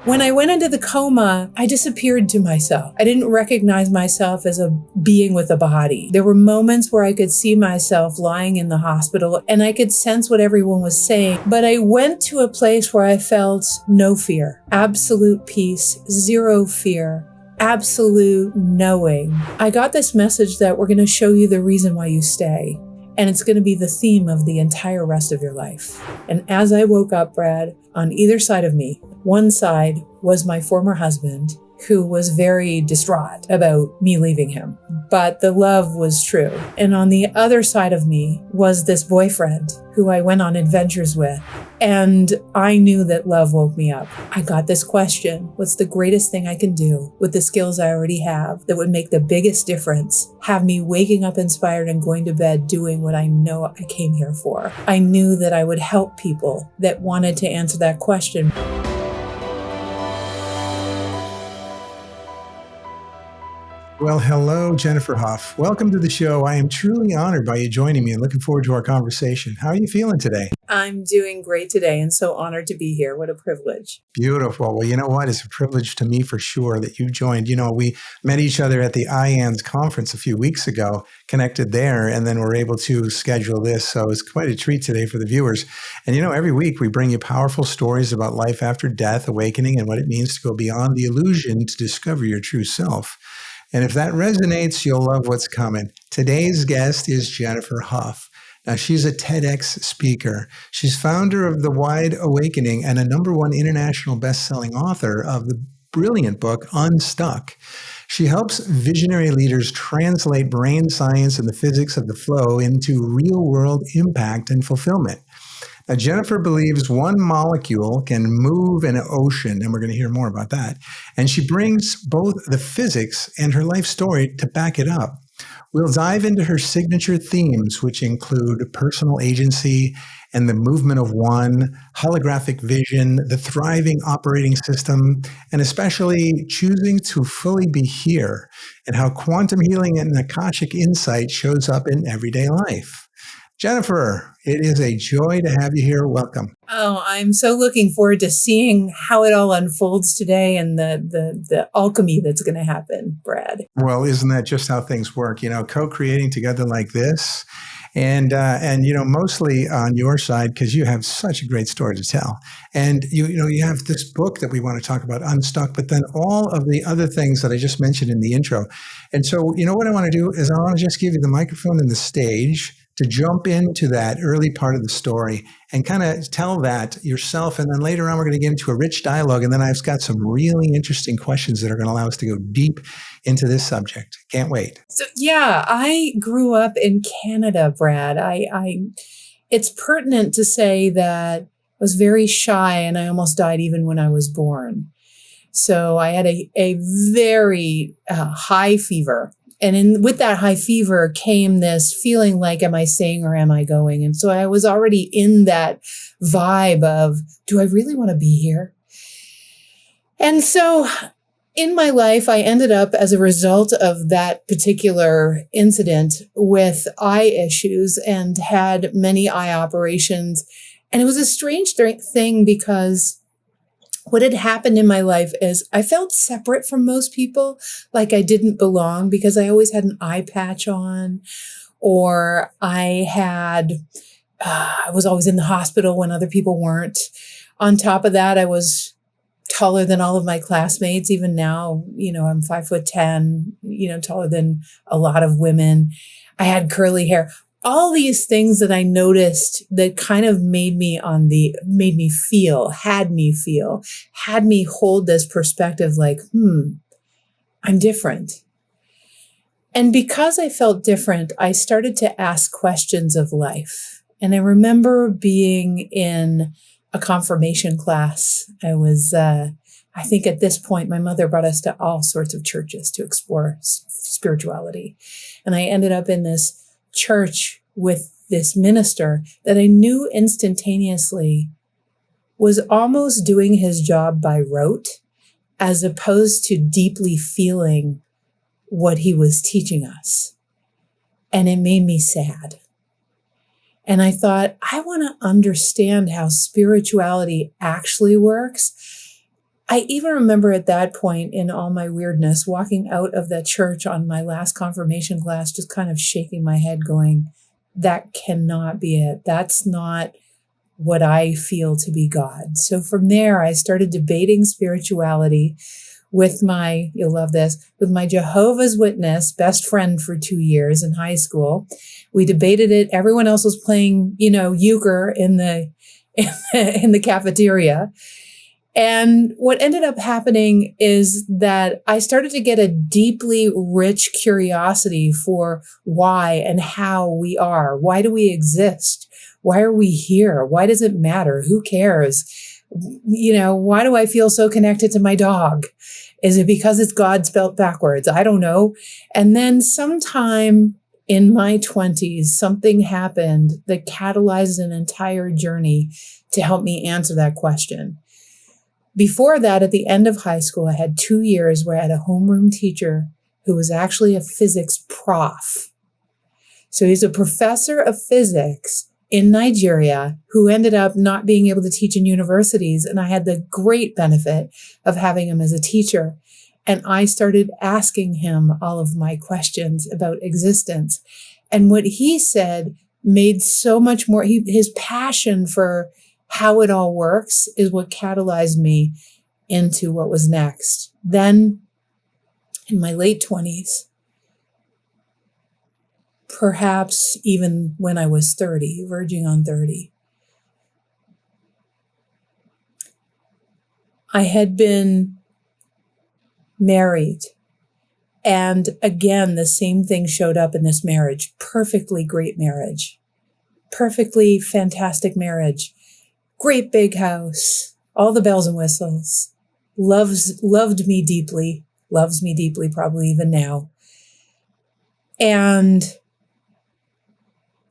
When I went into the coma, I disappeared to myself. I didn't recognize myself as a being with a body. There were moments where I could see myself lying in the hospital and I could sense what everyone was saying, but I went to a place where I felt no fear, absolute peace, zero fear, absolute knowing. I got this message that we're going to show you the reason why you stay. And it's going to be the theme of the entire rest of your life. And as I woke up, Brad, on either side of me, one side was my former husband, who was very distraught about me leaving him. But the love was true. And on the other side of me was this boyfriend who I went on adventures with. And I knew that love woke me up. I got this question: what's the greatest thing I can do with the skills I already have that would make the biggest difference? Have me waking up inspired and going to bed doing what I know I came here for. I knew that I would help people that wanted to answer that question. Well, hello, Jennifer Hough. Welcome to the show. I am truly honored by you joining me and looking forward to our conversation. How are you feeling today? I'm doing great today and so honored to be here. What a privilege. Beautiful. Well, you know what? It's a privilege to me for sure that you joined. You know, we met each other at the IANS conference a few weeks ago, connected there, and then we're able to schedule this. So it's quite a treat today for the viewers. And you know, every week we bring you powerful stories about life after death, awakening, and what it means to go beyond the illusion to discover your true self. And if that resonates, you'll love what's coming. Today's guest is Jennifer Hough. Now, she's a TEDx speaker. She's founder of The Wide Awakening and a #1 international best-selling author of the brilliant book, Unstuck. She helps visionary leaders translate brain science and the physics of the flow into real-world impact and fulfillment. Now, Jennifer believes one molecule can move an ocean, and we're going to hear more about that. And she brings both the physics and her life story to back it up. We'll dive into her signature themes, which include personal agency and the movement of one, holographic vision, the thriving operating system, and especially choosing to fully be here, and how quantum healing and Akashic insight shows up in everyday life. Jennifer, it is a joy to have you here. Welcome. Oh, I'm so looking forward to seeing how it all unfolds today and the alchemy that's going to happen, Brad. Well, isn't that just how things work? You know, co-creating together like this, and you know, mostly on your side because you have such a great story to tell, and you have this book that we want to talk about, Unstuck, but then all of the other things that I just mentioned in the intro. And so, you know, what I want to do is I want to just give you the microphone and the stage to jump into that early part of the story and kind of tell that yourself. And then later on, we're going to get into a rich dialogue. And then I've got some really interesting questions that are going to allow us to go deep into this subject. Can't wait. So, yeah, I grew up in Canada, Brad. It's pertinent to say that I was very shy and I almost died even when I was born. So I had a very high fever. And with that high fever came this feeling like, am I staying or am I going? And so I was already in that vibe of, do I really want to be here? And so in my life, I ended up as a result of that particular incident with eye issues and had many eye operations. And it was a strange thing because what had happened in my life is I felt separate from most people, like I didn't belong because I always had an eye patch on, or I was always in the hospital when other people weren't. On top of that, I was taller than all of my classmates. Even now, you know, I'm 5'10", you know, taller than a lot of women. I had curly hair. All these things that I noticed that kind of had me hold this perspective like, I'm different. And because I felt different, I started to ask questions of life. And I remember being in a confirmation class. I think at this point, my mother brought us to all sorts of churches to explore spirituality. And I ended up in this church with this minister that I knew instantaneously was almost doing his job by rote, as opposed to deeply feeling what he was teaching us. And it made me sad. And I thought, I want to understand how spirituality actually works. I even remember at that point in all my weirdness, walking out of the church on my last confirmation class, just kind of shaking my head going, that cannot be it. That's not what I feel to be God. So from there, I started debating spirituality with my, you'll love this, with my Jehovah's Witness best friend for 2 years in high school. We debated it. Everyone else was playing, euchre in the in the cafeteria. And what ended up happening is that I started to get a deeply rich curiosity for why and how we are. Why do we exist? Why are we here? Why does it matter? Who cares? Why do I feel so connected to my dog? Is it because it's God spelled backwards? I don't know. And then sometime in my 20s, something happened that catalyzed an entire journey to help me answer that question. Before that, at the end of high school, I had 2 years where I had a homeroom teacher who was actually a physics prof. So he's a professor of physics in Nigeria who ended up not being able to teach in universities. And I had the great benefit of having him as a teacher. And I started asking him all of my questions about existence. And what he said made so much more, his passion for how it all works is what catalyzed me into what was next. Then in my late 20s, perhaps even when I was 30, verging on 30, I had been married. And again, the same thing showed up in this marriage. Perfectly great marriage. Perfectly fantastic marriage. Great big house. All the bells and whistles. Loved me deeply. Loves me deeply, probably even now. And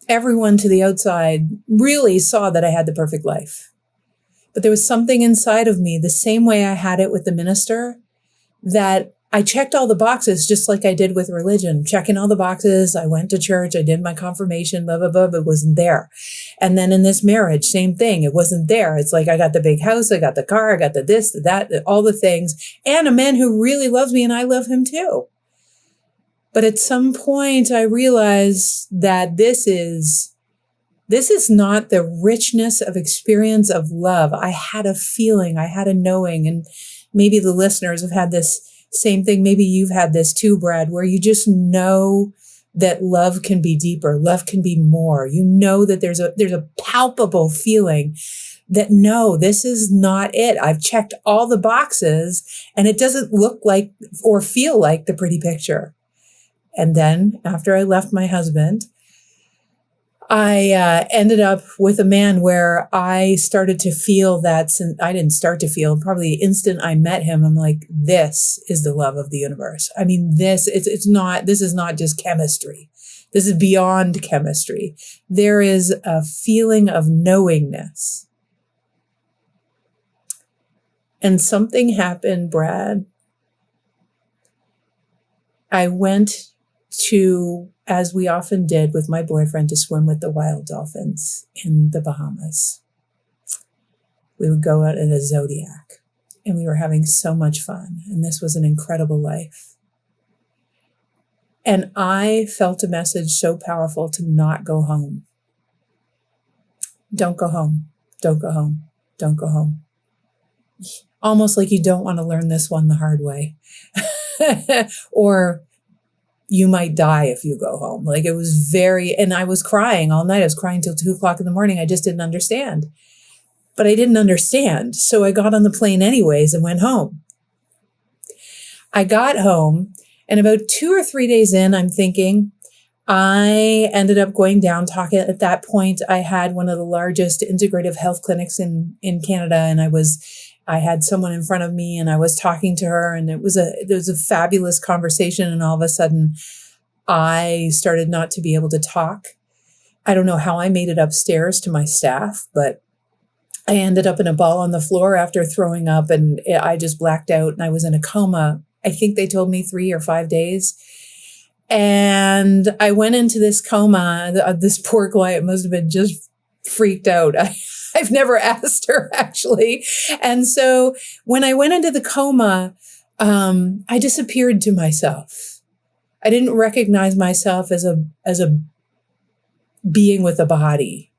everyone to the outside really saw that I had the perfect life. But there was something inside of me, the same way I had it with the minister, that I checked all the boxes just like I did with religion, checking all the boxes. I went to church. I did my confirmation, blah, blah, blah, but it wasn't there. And then in this marriage, same thing. It wasn't there. It's like I got the big house. I got the car. I got the this, the that, all the things. And a man who really loves me and I love him too. But at some point I realized that this is not the richness of experience of love. I had a feeling, I had a knowing, and maybe the listeners have had this same thing. Maybe you've had this too, Brad, where you just know that love can be deeper. Love can be more. You know that there's a palpable feeling that no, this is not it. I've checked all the boxes and it doesn't look like or feel like the pretty picture. And then after I left my husband, I ended up with a man where I started to feel that. I didn't start to feel, probably the instant I met him, I'm like, this is the love of the universe. I mean, this is not just chemistry. This is beyond chemistry. There is a feeling of knowingness. And something happened, Brad. I went to, as we often did with my boyfriend, to swim with the wild dolphins in the Bahamas. We would go out in a Zodiac and we were having so much fun. And this was an incredible life. And I felt a message so powerful to not go home. Don't go home. Don't go home. Don't go home. Almost like you don't want to learn this one the hard way. Or you might die if you go home. Like, it was and I was crying all night. I was crying till 2:00 in the morning. I just didn't understand. But I didn't understand. So I got on the plane anyways and went home. I got home and about 2 or 3 days in, I'm thinking, I ended up going down talking. At that point, I had one of the largest integrative health clinics in Canada. And I had someone in front of me and I was talking to her, and there was a fabulous conversation. And all of a sudden I started not to be able to talk. I don't know how I made it upstairs to my staff, but I ended up in a ball on the floor after throwing up, and I just blacked out and I was in a coma. I think they told me 3 or 5 days. And I went into this coma. This poor client must have been just freaked out. I've never asked her, actually. And so when I went into the coma, I disappeared to myself. I didn't recognize myself as a being with a body.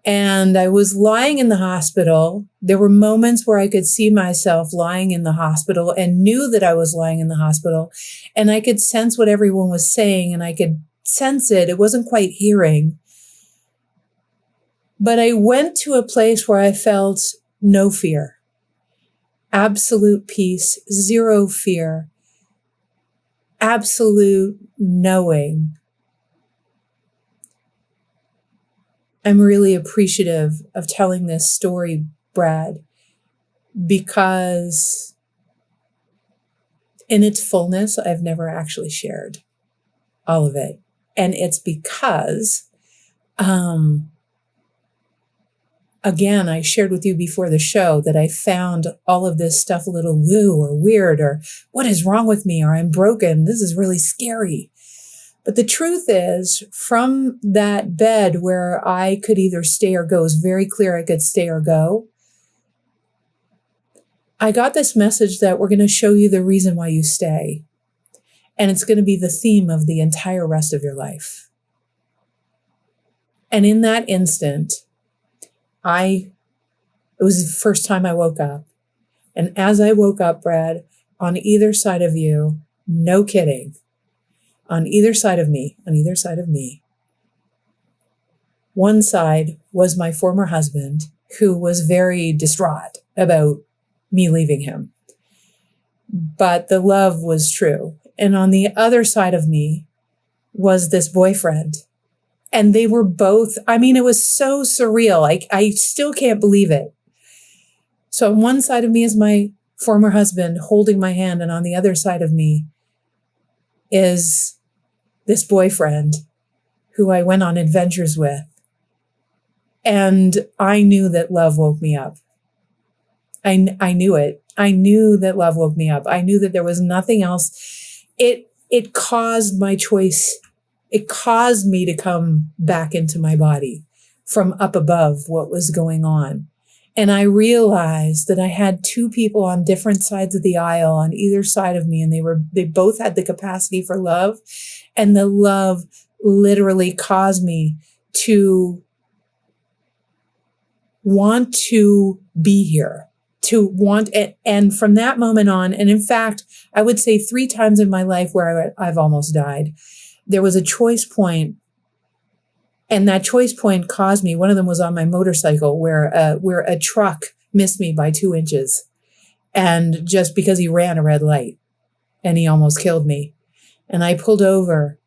And I was lying in the hospital. There were moments where I could see myself lying in the hospital and knew that I was lying in the hospital. And I could sense what everyone was saying, and I could sense it. It wasn't quite hearing. But I went to a place where I felt no fear, absolute peace, zero fear, absolute knowing. I'm really appreciative of telling this story, Brad, because in its fullness, I've never actually shared all of it. And it's because, again, I shared with you before the show that I found all of this stuff a little woo or weird or what is wrong with me or I'm broken. This is really scary. But the truth is, from that bed where I could either stay or go, it was very clear I could stay or go. I got this message that we're going to show you the reason why you stay. And it's going to be the theme of the entire rest of your life. And in that instant, it was the first time I woke up. And as I woke up, Brad, on either side of you, no kidding, on either side of me, one side was my former husband, who was very distraught about me leaving him. But the love was true. And on the other side of me was this boyfriend. And they were both, it was so surreal. I still can't believe it. So on one side of me is my former husband holding my hand, and on the other side of me is this boyfriend who I went on adventures with. And I knew that love woke me up. I knew it. I knew that love woke me up. I knew that there was nothing else. It caused my choice. It caused me to come back into my body from up above what was going on. And I realized that I had two people on different sides of the aisle on either side of me, and they both had the capacity for love. And the love literally caused me to want to be here, to want it. And from that moment on, and in fact, I would say 3 times in my life where I've almost died, there was a choice point. And that choice point caused me, one of them was on my motorcycle where a truck missed me by 2 inches. And just because he ran a red light, and he almost killed me. And I pulled over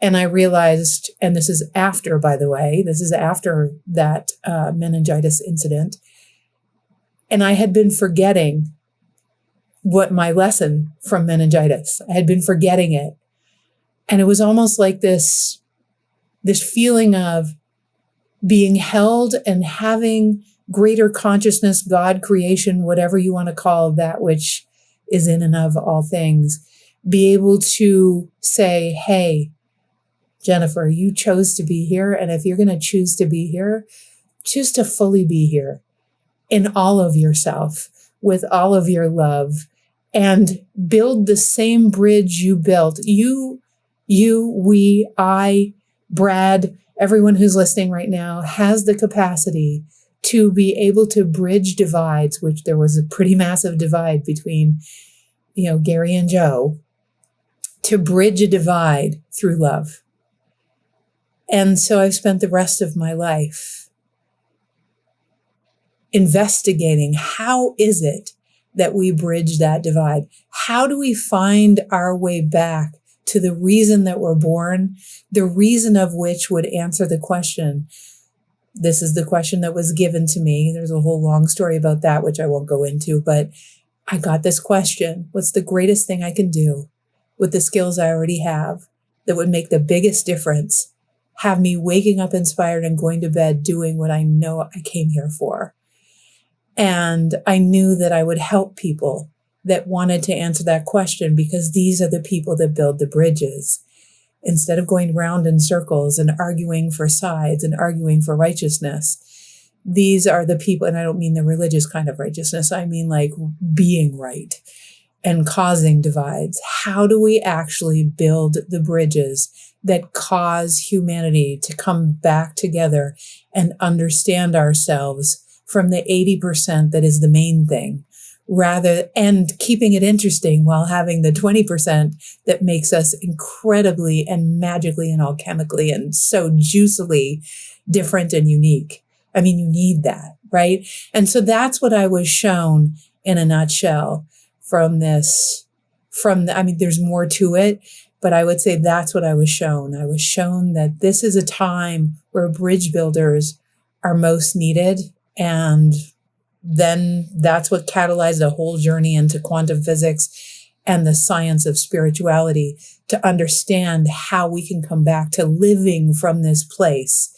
and I realized, and this is after, by the way, this is after that meningitis incident. And I had been forgetting what my lesson from meningitis, I had been forgetting it. And it was almost like this feeling of being held and having greater consciousness, God, creation, whatever you want to call that which is in and of all things, be able to say, hey, Jennifer, you chose to be here. And if you're going to choose to be here, choose to fully be here in all of yourself, with all of your love, and build the same bridge you built. You, we, I, Brad, everyone who's listening right now has the capacity to be able to bridge divides, which there was a pretty massive divide between, Gary and Joe, to bridge a divide through love. And so I've spent the rest of my life investigating how is it that we bridge that divide? How do we find our way back to the reason that we're born, the reason of which would answer the question? This is the question that was given to me. There's a whole long story about that, which I won't go into, but I got this question. What's the greatest thing I can do with the skills I already have that would make the biggest difference, have me waking up inspired and going to bed doing what I know I came here for? And I knew that I would help people that wanted to answer that question, because these are the people that build the bridges. instead of going round in circles and arguing for sides and arguing for righteousness. These are the people, and I don't mean the religious kind of righteousness, I mean like being right and causing divides. How do we actually build the bridges that cause humanity to come back together and understand ourselves from the 80% that is the main thing, and keeping it interesting while having the 20% that makes us incredibly and magically and alchemically and so juicily different and unique? I mean, you need that, right? And so that's what I was shown in a nutshell from this, I mean, there's more to it, but I would say that's what I was shown. I was shown that this is a time where bridge builders are most needed. And then that's what catalyzed a whole journey into quantum physics and the science of spirituality to understand how we can come back to living from this place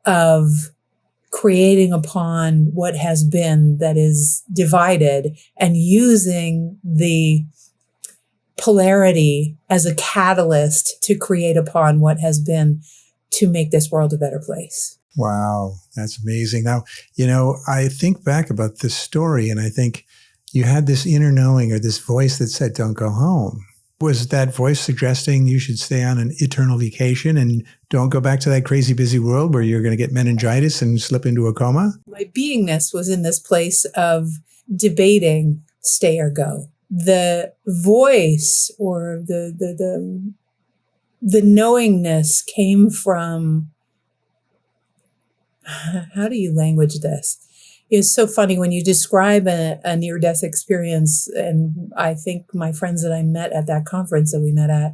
of creating upon what has been that is divided and using the polarity as a catalyst to create upon what has been to make this world a better place. Wow, that's amazing. Now, I think back about this story and I think you had this inner knowing or this voice that said, don't go home. Was that voice suggesting you should stay on an eternal vacation and don't go back to that crazy busy world where you're going to get meningitis and slip into a coma? My beingness was in this place of debating stay or go. The voice or the knowingness came from, how do you language this? It's so funny when you describe a near-death experience, and I think my friends that I met at that conference that we met at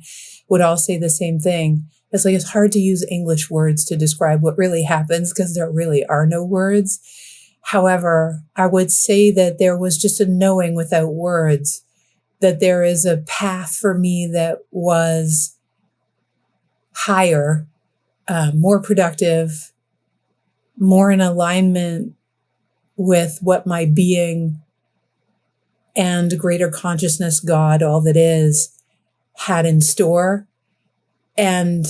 would all say the same thing. It's like it's hard to use English words to describe what really happens because there really are no words. However, I would say that there was just a knowing without words that there is a path for me that was higher, more productive, more in alignment with what my being and greater consciousness, God, all that is, had in store. And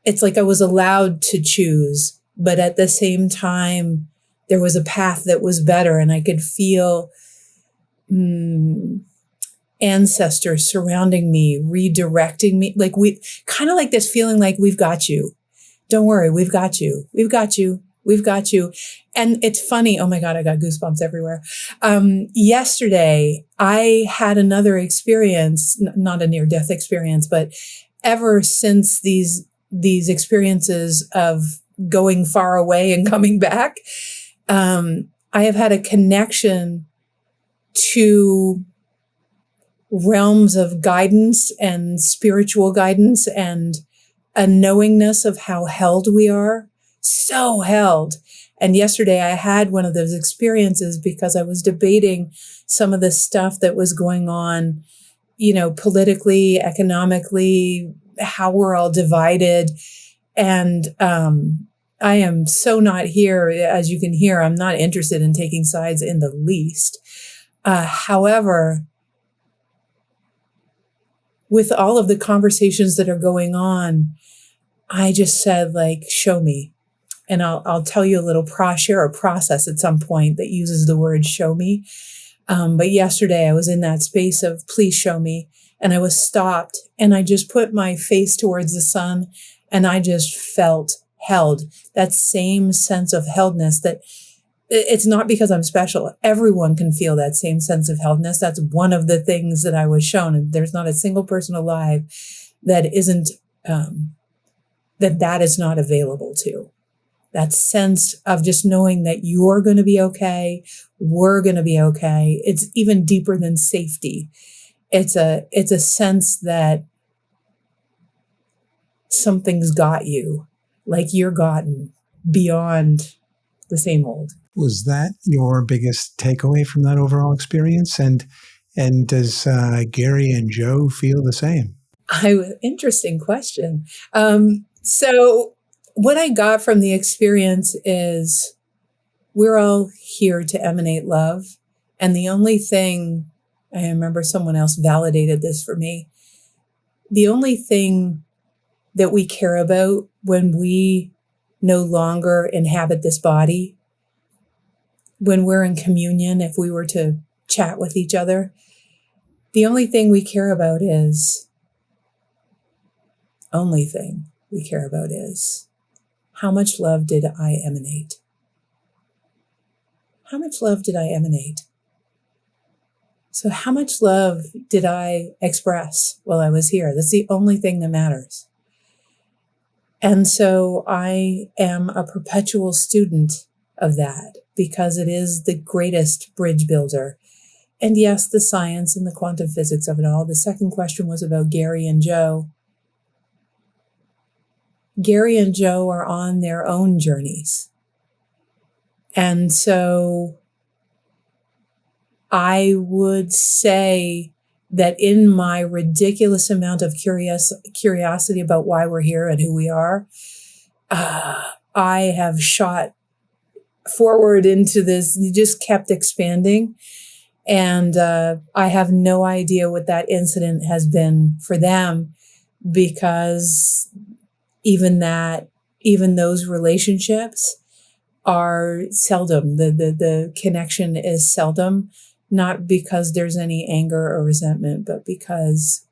it's like I was allowed to choose, but at the same time, there was a path that was better, and I could feel ancestors surrounding me, redirecting me, like we kind of like this feeling like we've got you. Don't worry, we've got you. We've got you. We've got you. And it's funny. Oh my God, I got goosebumps everywhere. Yesterday, I had another experience, not a near-death experience, but ever since these experiences of going far away and coming back, I have had a connection to realms of guidance and spiritual guidance and a knowingness of how held we are. So held. And yesterday I had one of those experiences because I was debating some of the stuff that was going on, politically, economically, how we're all divided. And I am so not here, as you can hear, I'm not interested in taking sides in the least. However, with all of the conversations that are going on, I just said, show me. And I'll tell you a little share a process at some point that uses the word show me. But yesterday I was in that space of please show me. And I was stopped and I just put my face towards the sun and I just felt held. That same sense of heldness that it's not because I'm special. Everyone can feel that same sense of heldness. That's one of the things that I was shown. And there's not a single person alive that isn't, that is not available to. That sense of just knowing that you're going to be okay, we're going to be okay. It's even deeper than safety. It's a sense that something's got you, like you're gotten beyond the same old. Was that your biggest takeaway from that overall experience? And does Gary and Joe feel the same? Interesting question. So what I got from the experience is we're all here to emanate love. And the only thing, I remember someone else validated this for me, the only thing that we care about when we no longer inhabit this body, when we're in communion, if we were to chat with each other, the only thing we care about is, how much love did I emanate? How much love did I emanate? So how much love did I express while I was here? That's the only thing that matters. And so I am a perpetual student of that because it is the greatest bridge builder. And yes, the science and the quantum physics of it all. The second question was about Gary and Joe. Gary and Joe are on their own journeys. And so I would say that in my ridiculous amount of curiosity about why we're here and who we are, I have shot forward into this, just kept expanding. And I have no idea what that incident has been for them, because even those relationships are seldom, the connection is seldom, not because there's any anger or resentment, but because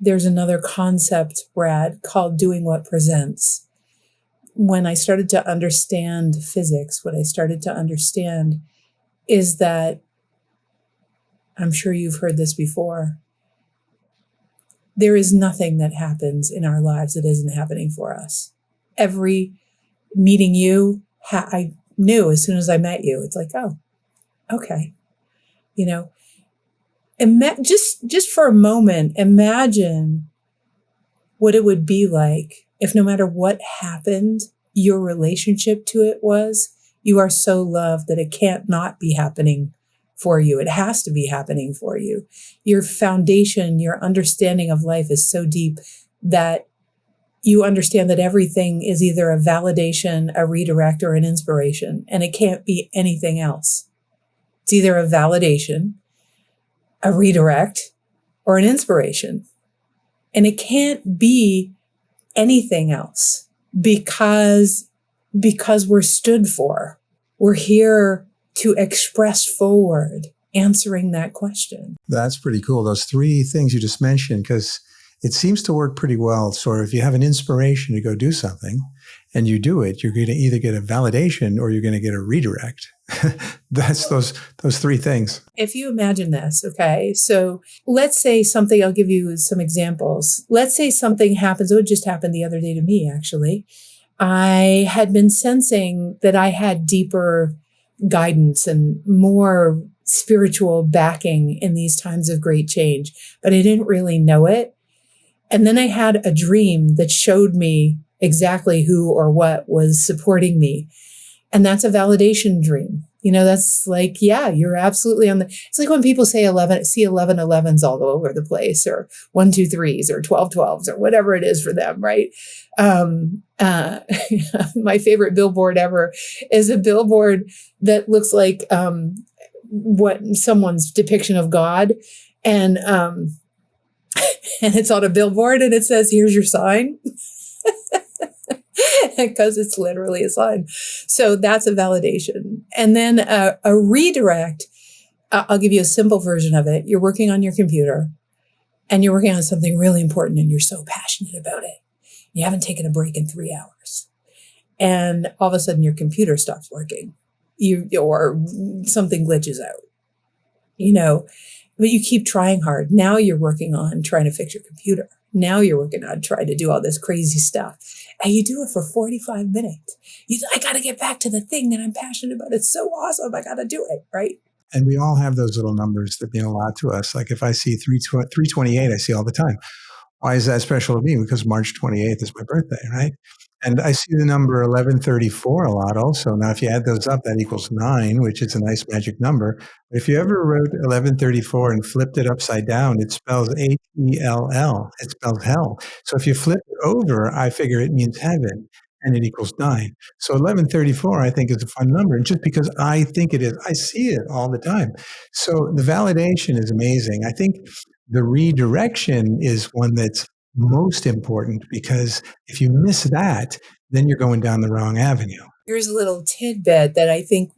there's another concept, Brad, called doing what presents. When I started to understand physics, what I started to understand is that, I'm sure you've heard this before, there is nothing that happens in our lives that isn't happening for us. Every meeting you, I knew as soon as I met you, it's like, oh, okay. Just for a moment, imagine what it would be like if no matter what happened, your relationship to it was, you are so loved that it can't not be happening for you. It has to be happening for you. Your foundation, your understanding of life is so deep that you understand that everything is either a validation, a redirect, or an inspiration, and it can't be anything else. It's either a validation, a redirect, or an inspiration. And it can't be anything else because we're stood for. We're here to express forward, answering that question. That's pretty cool. Those three things you just mentioned, because it seems to work pretty well. So if you have an inspiration to go do something and you do it, you're going to either get a validation or you're going to get a redirect. That's those three things. If you imagine this, okay, so let's say something, I'll give you some examples. Let's say something happens. It just happened the other day to me, actually. I had been sensing that I had deeper guidance and more spiritual backing in these times of great change, but I didn't really know it. And then I had a dream that showed me exactly who or what was supporting me. And that's a validation dream. That's like, yeah, you're absolutely it's like when people say 1111s all over the place, or 123s or 1212s or whatever it is for them, right? My favorite billboard ever is a billboard that looks like what someone's depiction of God. And it's on a billboard and it says, here's your sign. Because it's literally a sign. So that's a validation. And then a redirect, I'll give you a simple version of it. You're working on your computer and you're working on something really important and you're so passionate about it. You haven't taken a break in 3 hours. And all of a sudden your computer stops working. Or something glitches out. But you keep trying hard. Now you're working on trying to fix your computer. Now you're working on trying to do all this crazy stuff. And you do it for 45 minutes. I got to get back to the thing that I'm passionate about. It's so awesome. I got to do it, right? And we all have those little numbers that mean a lot to us. Like if I see 328, I see all the time. Why is that special to me? Because March 28th is my birthday, right? And I see the number 1134 a lot also. Now, if you add those up, that equals 9, which is a nice magic number. But if you ever wrote 1134 and flipped it upside down, it spells H-E-L-L. It spells hell. So if you flip it over, I figure it means heaven, and it equals 9. So 1134, I think, is a fun number. And just because I think it is, I see it all the time. So the validation is amazing. I think the redirection is one that's most important, because if you miss that, then you're going down the wrong avenue. Here's a little tidbit that I think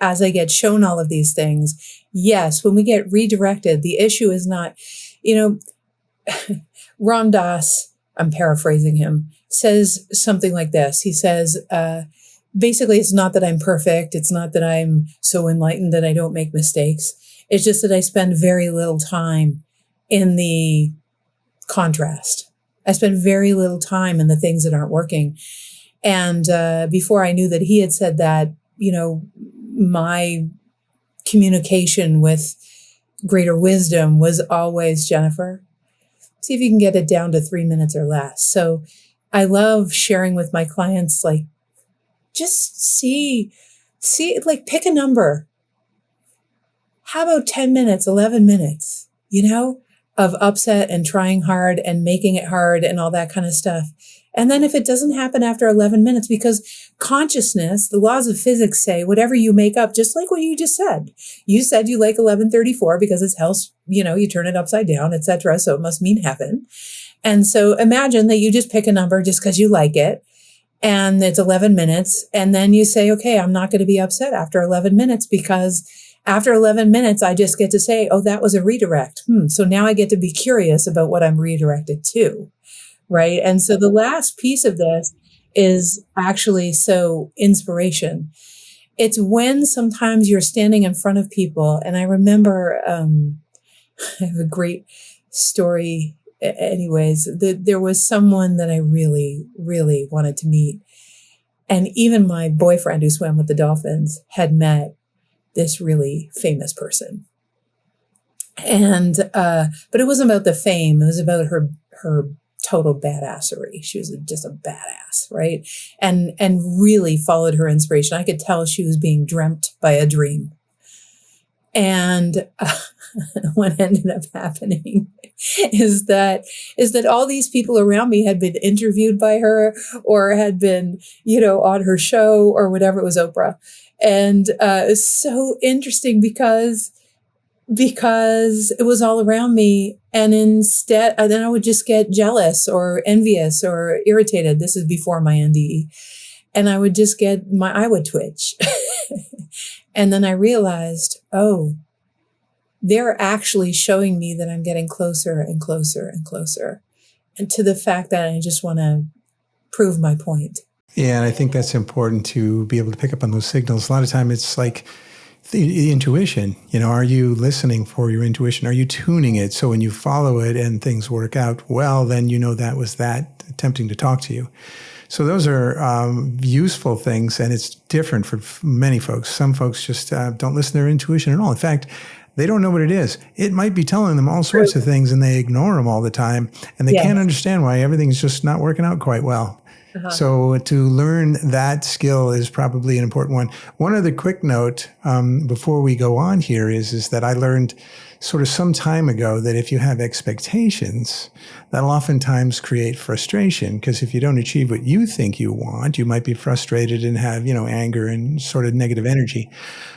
as I get shown all of these things, yes, when we get redirected, the issue is not, you know, Ram Dass, I'm paraphrasing him, says something like this. He says, basically, it's not that I'm perfect. It's not that I'm so enlightened that I don't make mistakes. It's just that I spend very little time in the contrast. I spend very little time in the things that aren't working. And before I knew that he had said that, you know, my communication with greater wisdom was always, Jennifer, see if you can get it down to 3 minutes or less. So I love sharing with my clients, like, just see, like, pick a number. How about 10 minutes, 11 minutes, you know, of upset and trying hard and making it hard and all that kind of stuff. And then if it doesn't happen after 11 minutes, because consciousness, the laws of physics say whatever you make up, just like what you just said. You said you like 1134 because it's hell, you know, you turn it upside down, etc. So it must mean heaven. And so imagine that you just pick a number just because you like it. And it's 11 minutes. And then you say, okay, I'm not going to be upset after 11 minutes because after 11 minutes, I just get to say, oh, that was a redirect. So now I get to be curious about what I'm redirected to. Right. And so the last piece of this is actually so inspiration. It's when sometimes you're standing in front of people. And I remember, I have a great story. Anyways, there was someone that I really, really wanted to meet. And even my boyfriend who swam with the dolphins had met this really famous person. And, but it wasn't about the fame. It was about her total badassery. She was just a badass, right? And really followed her inspiration. I could tell she was being dreamt by a dream. And what ended up happening is that all these people around me had been interviewed by her or had been, you know, on her show or whatever. It was Oprah. And it's so interesting because it was all around me. And instead, then I would just get jealous or envious or irritated. This is before my NDE. And I would just I would twitch. And then I realized, oh, they're actually showing me that I'm getting closer and closer and closer. And to the fact that I just want to prove my point. Yeah, and I think that's important to be able to pick up on those signals. A lot of time it's like the intuition, you know, are you listening for your intuition? Are you tuning it? So when you follow it and things work out well, then you know that was that attempting to talk to you. So those are useful things, and it's different for many folks. Some folks just don't listen to their intuition at all. In fact, they don't know what it is. It might be telling them all sorts of things, and they ignore them all the time, and they can't understand why everything's just not working out quite well. So to learn that skill is probably an important one. One other quick note before we go on here is that I learned sort of some time ago that if you have expectations, that'll oftentimes create frustration, because if you don't achieve what you think you want, you might be frustrated and have, you know, anger and sort of negative energy.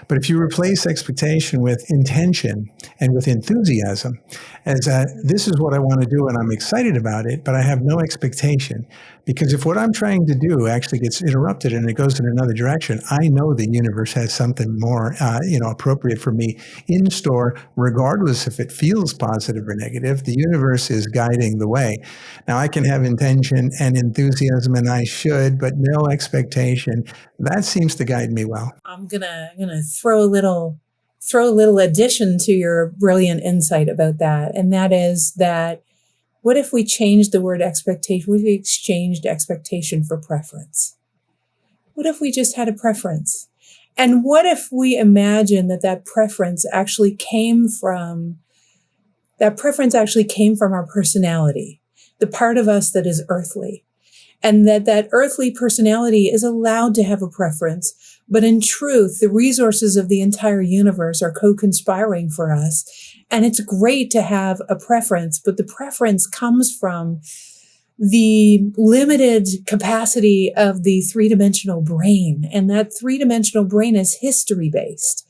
But if you replace expectation with intention and with enthusiasm, as this is what I want to do and I'm excited about it, but I have no expectation. Because if what I'm trying to do actually gets interrupted and it goes in another direction, I know the universe has something more, appropriate for me in store, regardless if it feels positive or negative. The universe is guiding the way. Now, I can have intention and enthusiasm, and I should, but no expectation. That seems to guide me well. I'm gonna throw a little addition to your brilliant insight about that, and that is that. What if we changed the word expectation? What if we exchanged expectation for preference? What if we just had a preference? And what if we imagine that preference actually came from our personality, the part of us that is earthly, and that earthly personality is allowed to have a preference. But in truth, the resources of the entire universe are co-conspiring for us. And it's great to have a preference, but the preference comes from the limited capacity of the three-dimensional brain. And that three-dimensional brain is history-based.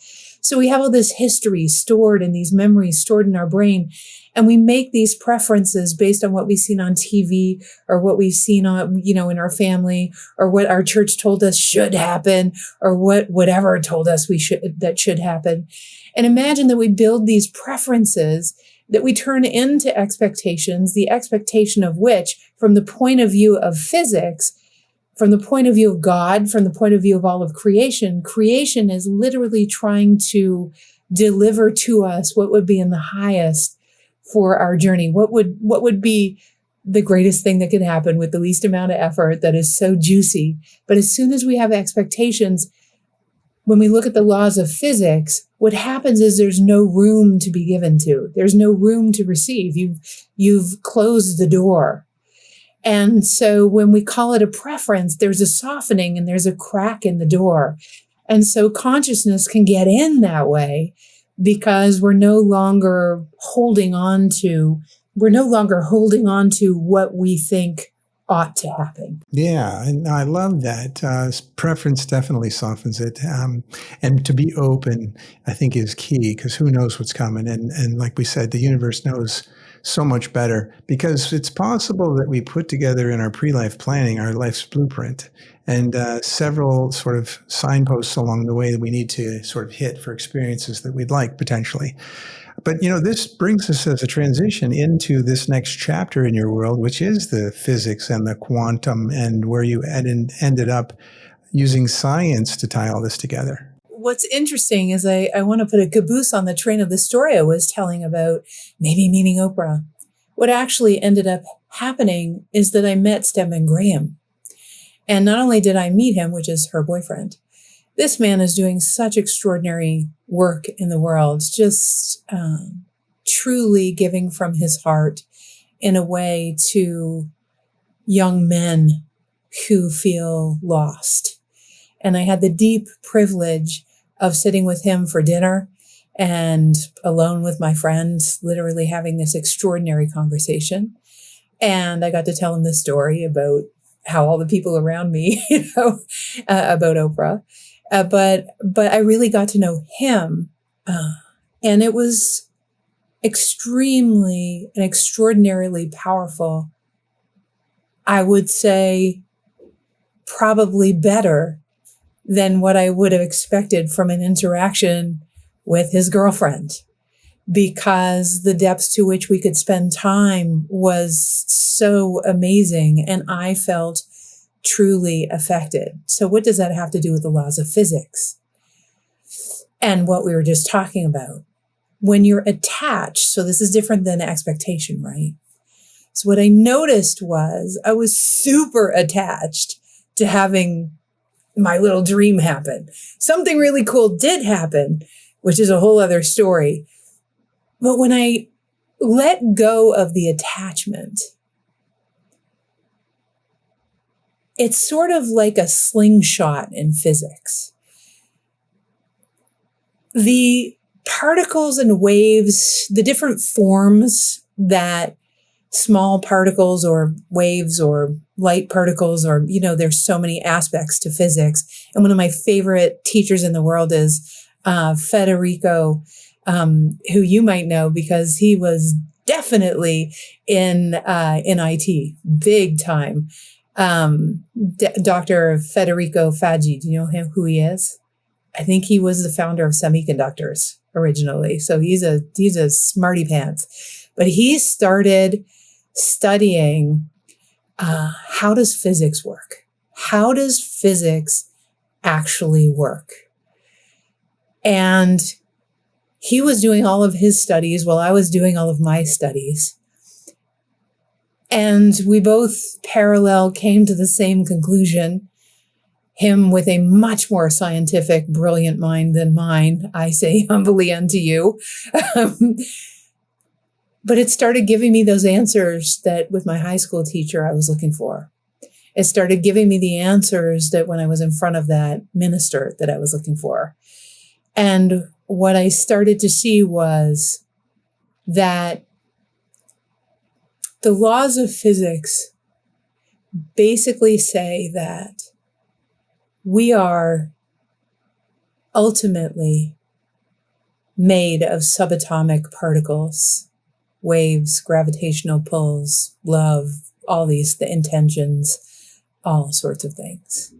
So we have all this history stored and these memories stored in our brain. And we make these preferences based on what we've seen on TV or what we've seen on, in our family, or what our church told us should happen, or whatever told us that should happen. And imagine that we build these preferences that we turn into expectations, the expectation of which, from the point of view of physics, from the point of view of God, from the point of view of all of creation, creation is literally trying to deliver to us what would be in the highest for our journey. What would be the greatest thing that could happen with the least amount of effort that is so juicy. But as soon as we have expectations, when we look at the laws of physics, what happens is there's no room to be given to. There's no room to receive. You've closed the door. And so when we call it a preference, there's a softening and there's a crack in the door. And so consciousness can get in that way because we're no longer holding on to what we think ought to happen. Yeah, and I love that. Preference definitely softens it. And to be open, I think, is key, because who knows what's coming. And like we said, the universe knows so much better, because it's possible that we put together in our pre-life planning our life's blueprint and several sort of signposts along the way that we need to sort of hit for experiences that we'd like potentially. But, this brings us as a transition into this next chapter in your world, which is the physics and the quantum, and where you ended up using science to tie all this together. What's interesting is I want to put a caboose on the train of the story I was telling about maybe meeting Oprah. What actually ended up happening is that I met Stedman Graham. And not only did I meet him, which is her boyfriend, this man is doing such extraordinary work in the world, just truly giving from his heart in a way to young men who feel lost. And I had the deep privilege of sitting with him for dinner and alone with my friends, literally having this extraordinary conversation. And I got to tell him the story about how all the people around me, about Oprah. But I really got to know him. And it was extremely and extraordinarily powerful. I would say probably better than what I would have expected from an interaction with his girlfriend, because the depths to which we could spend time was so amazing, and I felt truly affected. So what does that have to do with the laws of physics and what we were just talking about? When you're attached, so this is different than expectation, right? So what I noticed was I was super attached to having my little dream happen. Something really cool did happen, which is a whole other story. But when I let go of the attachment, it's sort of like a slingshot in physics. The particles and waves, the different forms that small particles or waves or light particles, or, there's so many aspects to physics. And one of my favorite teachers in the world is Federico, who you might know because he was definitely in IT, big time. Dr. Federico Faggi, do you know who he is? I think he was the founder of semiconductors originally. So he's a smarty pants. But he started studying how does physics work? How does physics actually work? And he was doing all of his studies while I was doing all of my studies. And we both parallel came to the same conclusion. Him with a much more scientific, brilliant mind than mine, I say humbly unto you. But it started giving me those answers that with my high school teacher I was looking for. It started giving me the answers that when I was in front of that minister that I was looking for. And what I started to see was that the laws of physics basically say that we are ultimately made of subatomic particles, waves, gravitational pulls, love, all these, the intentions, all sorts of things.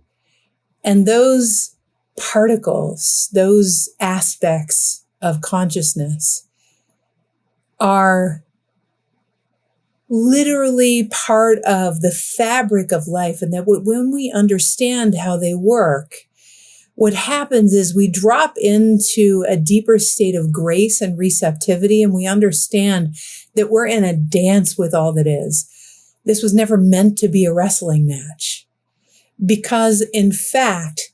And those particles, those aspects of consciousness are literally part of the fabric of life. And that when we understand how they work, what happens is we drop into a deeper state of grace and receptivity, and we understand that we're in a dance with all that is. This was never meant to be a wrestling match, because in fact,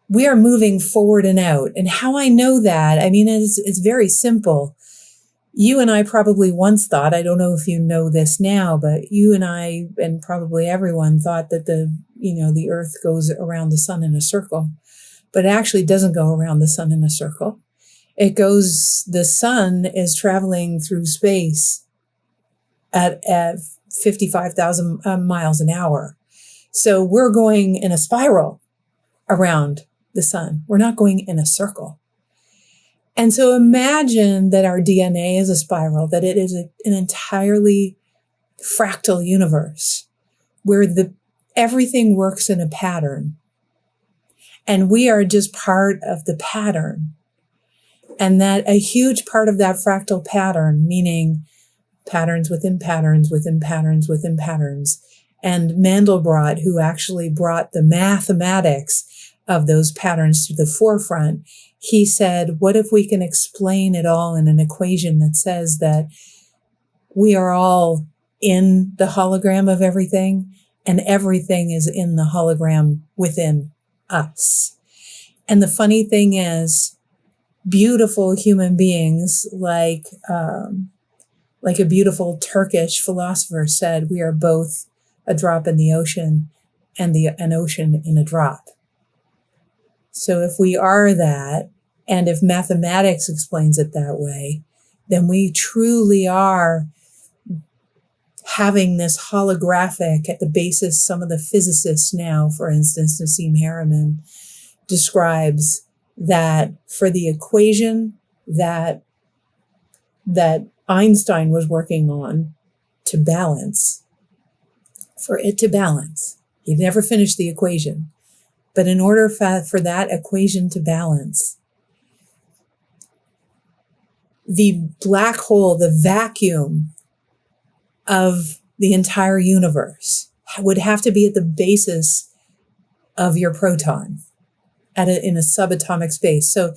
we are moving forward and out. And how I know that, I mean, it's very simple. You and I probably once thought, I don't know if you know this now, but you and I, and probably everyone, thought that the earth goes around the sun in a circle, but it actually doesn't go around the sun in a circle. The sun is traveling through space at 55,000 miles an hour. So we're going in a spiral around the sun. We're not going in a circle. And so imagine that our DNA is a spiral, that it is an entirely fractal universe where everything works in a pattern. And we are just part of the pattern. And that a huge part of that fractal pattern, meaning patterns within patterns, within patterns, within patterns. And Mandelbrot, who actually brought the mathematics of those patterns to the forefront, he said, what if we can explain it all in an equation that says that we are all in the hologram of everything, and everything is in the hologram within us. And the funny thing is, beautiful human beings, like a beautiful Turkish philosopher said, we are both a drop in the ocean and an ocean in a drop. So if we are that, and if mathematics explains it that way, then we truly are having this holographic at the basis. Some of the physicists now, for instance, Nassim Haramein, describes that for the equation that Einstein was working on to balance, for it to balance, he never finished the equation. But in order for that equation to balance, the black hole, the vacuum of the entire universe would have to be at the basis of your proton in a subatomic space. So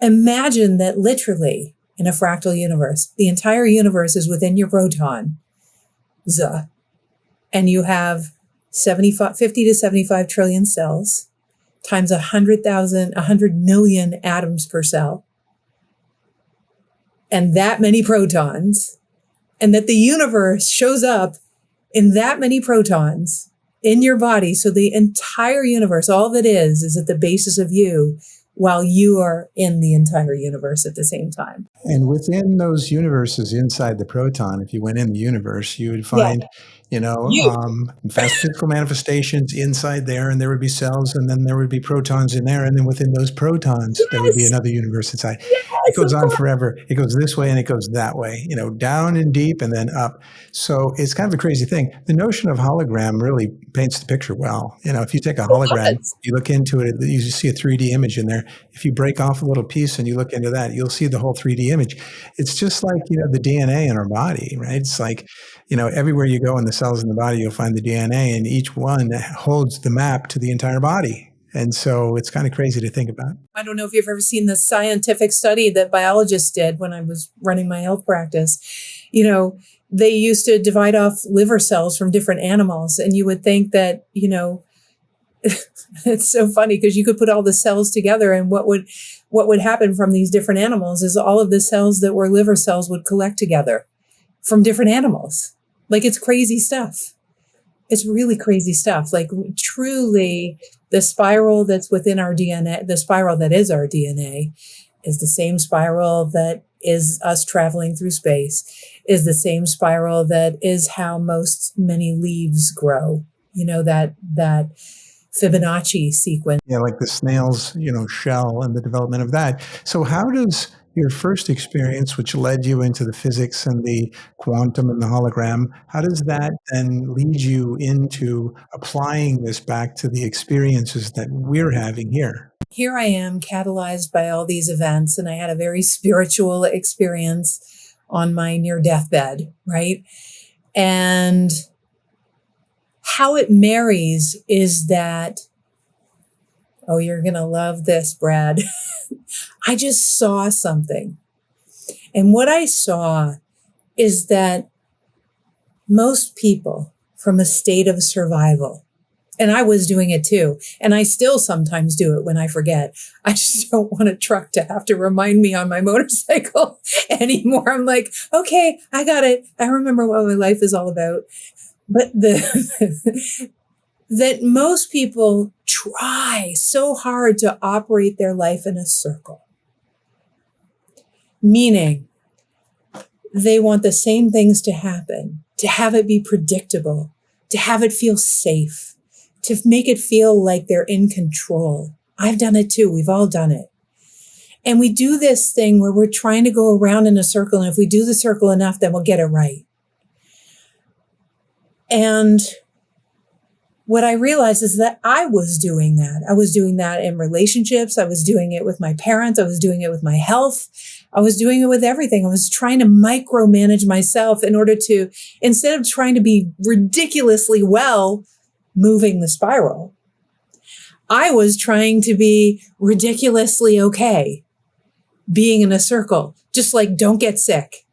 imagine that literally in a fractal universe, the entire universe is within your proton. And you have 50 to 75 trillion cells times 100 million atoms per cell, and that many protons, and that the universe shows up in that many protons in your body. So the entire universe, all that is at the basis of you, while you are in the entire universe at the same time. And within those universes inside the proton, if you went in the universe, you would find, fast physical manifestations inside there, and there would be cells, and then there would be protons in there, and then within those protons, there would be another universe inside. It goes on forever. It goes this way and it goes that way, down and deep and then up. So it's kind of a crazy thing. The notion of hologram really paints the picture well. If you take a hologram, you look into it, you see a 3D image in there. If you break off a little piece and you look into that, you'll see the whole 3D image. It's just like, the DNA in our body, right? It's like, everywhere you go in the cells in the body, you'll find the DNA, and each one holds the map to the entire body. And so it's kind of crazy to think about. I don't know if you've ever seen the scientific study that biologists did when I was running my health practice. They used to divide off liver cells from different animals, and you would think that, it's so funny because you could put all the cells together, and what would happen from these different animals is all of the cells that were liver cells would collect together from different animals. Like, it's crazy stuff. It's really crazy stuff. Like, truly, the spiral that's within our DNA, the spiral that is our DNA, is the same spiral that is us traveling through space, is the same spiral that is how many leaves grow. That Fibonacci sequence. Yeah, like the snail's, shell and the development of that. So how does your first experience, which led you into the physics and the quantum and the hologram, how does that then lead you into applying this back to the experiences that we're having here? Here I am, catalyzed by all these events, and I had a very spiritual experience on my near deathbed, right? And how it marries is that, oh, you're going to love this, Brad. I just saw something. And what I saw is that most people from a state of survival, and I was doing it too, and I still sometimes do it when I forget. I just don't want a truck to have to remind me on my motorcycle anymore. I'm like, okay, I got it. I remember what my life is all about. But that most people try so hard to operate their life in a circle. Meaning, they want the same things to happen, to have it be predictable, to have it feel safe, to make it feel like they're in control. I've done it too. We've all done it. And we do this thing where we're trying to go around in a circle. And if we do the circle enough, then we'll get it right. And what I realized is that I was doing that. I was doing that in relationships. I was doing it with my parents. I was doing it with my health. I was doing it with everything. I was trying to micromanage myself in order to, instead of trying to be ridiculously well, moving the spiral, I was trying to be ridiculously okay, being in a circle, just like don't get sick.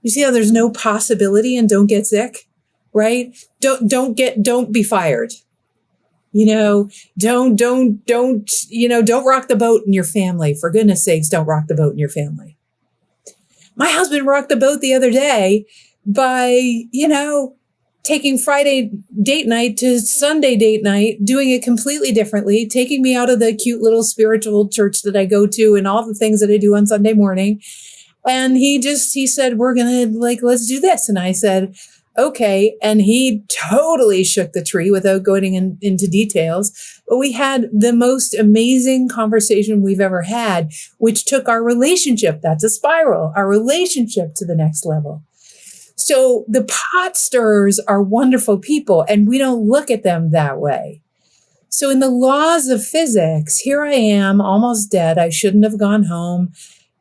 You see how there's no possibility in don't get sick? Right? Don't be fired. Don't rock the boat in your family. For goodness sakes, don't rock the boat in your family. My husband rocked the boat the other day by, taking Friday date night to Sunday date night, doing it completely differently, taking me out of the cute little spiritual church that I go to and all the things that I do on Sunday morning. And he said, we're going to let's do this. And I said, okay. And he totally shook the tree without going into details. But we had the most amazing conversation we've ever had, which took our relationship, that's a spiral, our relationship to the next level. So the pot stirrers are wonderful people, and we don't look at them that way. So in the laws of physics, here I am, almost dead. I shouldn't have gone home.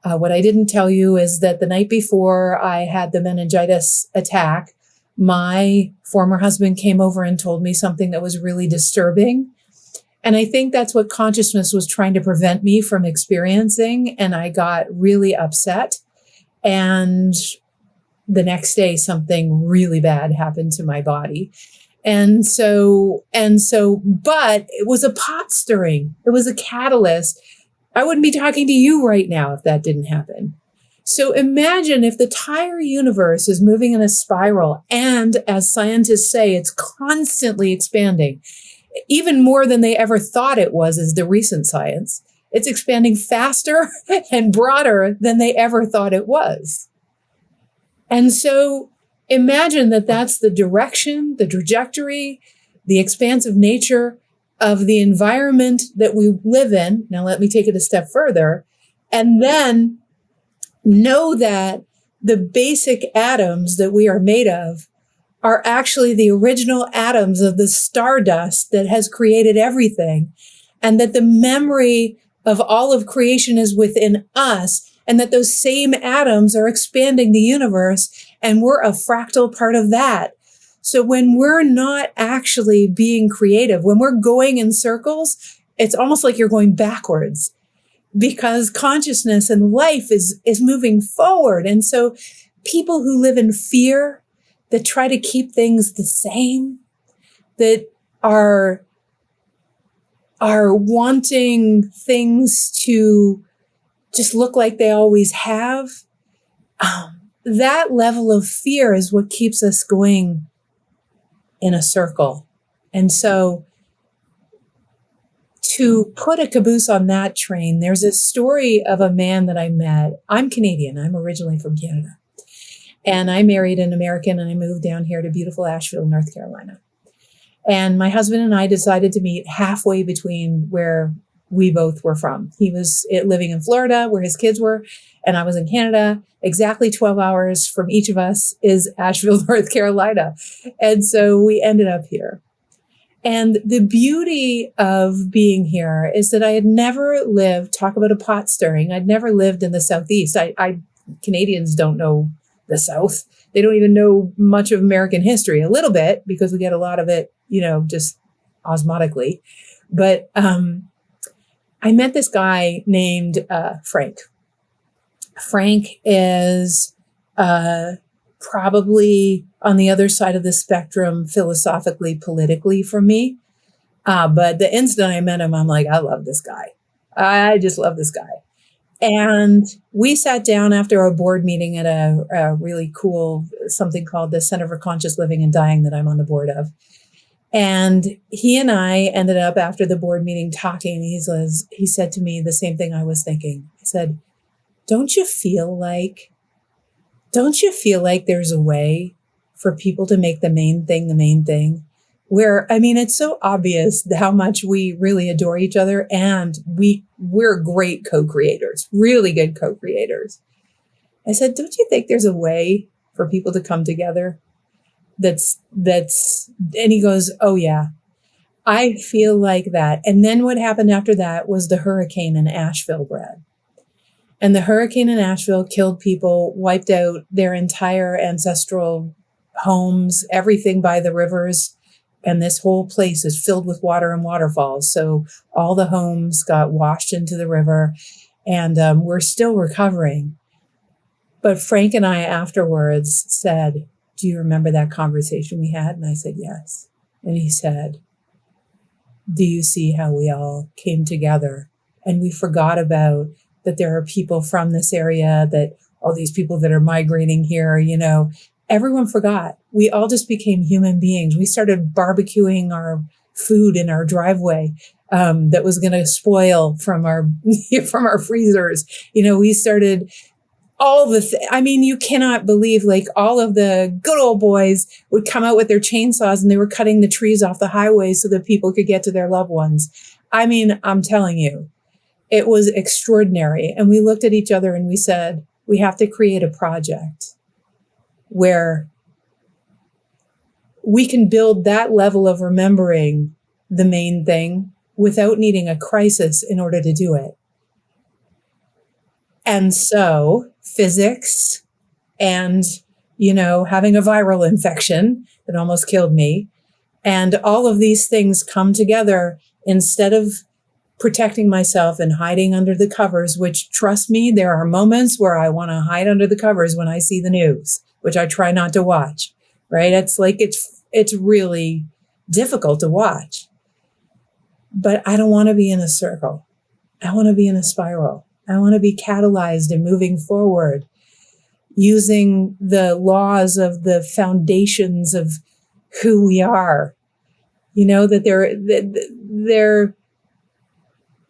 What I didn't tell you is that the night before I had the meningitis attack, my former husband came over and told me something that was really disturbing. And I think that's what consciousness was trying to prevent me from experiencing. And I got really upset. And the next day, something really bad happened to my body. But it was a pot stirring. It was a catalyst. I wouldn't be talking to you right now if that didn't happen. So imagine if the entire universe is moving in a spiral, and as scientists say, it's constantly expanding, even more than they ever thought it was, is the recent science. It's expanding faster and broader than they ever thought it was. And so imagine that that's the direction, the trajectory, the expansive nature of the environment that we live in. Now, let me take it a step further. And then know that the basic atoms that we are made of are actually the original atoms of the stardust that has created everything, and that the memory of all of creation is within us, and that those same atoms are expanding the universe, and we're a fractal part of that. So when we're not actually being creative, when we're going in circles, it's almost like you're going backwards, because consciousness and life is moving forward. And so people who live in fear, that try to keep things the same, that are wanting things to just look like they always have, that level of fear is what keeps us going in a circle. And so to put a caboose on that train, there's a story of a man that I met. I'm Canadian. I'm originally from Canada. And I married an American, and I moved down here to beautiful Asheville, North Carolina. And my husband and I decided to meet halfway between where we both were from. He was living in Florida where his kids were, and I was in Canada. Exactly 12 hours from each of us is Asheville, North Carolina. And so we ended up here. And the beauty of being here is that I had never lived, talk about a pot stirring, I'd never lived in the Southeast. Canadians don't know the South. They don't even know much of American history, a little bit, because we get a lot of it, just osmotically. But I met this guy named Frank. Frank is probably on the other side of the spectrum, philosophically, politically, from me. But the instant I met him, I'm like, I love this guy. I just love this guy. And we sat down after a board meeting at a really cool, something called the Center for Conscious Living and Dying that I'm on the board of. And he and I ended up after the board meeting talking. He said to me the same thing I was thinking. He said, don't you feel like there's a way for people to make the main thing? Where, it's so obvious how much we really adore each other, and we're great co-creators, really good co-creators. I said, don't you think there's a way for people to come together? That's, and he goes, oh yeah, I feel like that. And then what happened after that was the hurricane in Asheville, Brad. And the hurricane in Asheville killed people, wiped out their entire ancestral homes, everything by the rivers. And this whole place is filled with water and waterfalls. So all the homes got washed into the river, and we're still recovering. But Frank and I afterwards said, do you remember that conversation we had? And I said, yes. And he said, do you see how we all came together? And we forgot about that there are people from this area, that all these people that are migrating here, everyone forgot. We all just became human beings. We started barbecuing our food in our driveway that was going to spoil from our freezers. We started all you cannot believe, like, all of the good old boys would come out with their chainsaws and they were cutting the trees off the highway so that people could get to their loved ones. I'm telling you, it was extraordinary. And we looked at each other and we said, we have to create a project where we can build that level of remembering the main thing without needing a crisis in order to do it. And so physics and, having a viral infection that almost killed me, and all of these things come together instead of protecting myself and hiding under the covers, which, trust me, there are moments where I want to hide under the covers when I see the news, which I try not to watch, right? It's like, it's really difficult to watch. But I don't want to be in a circle. I want to be in a spiral. I want to be catalyzed and moving forward, using the laws of the foundations of who we are. That they're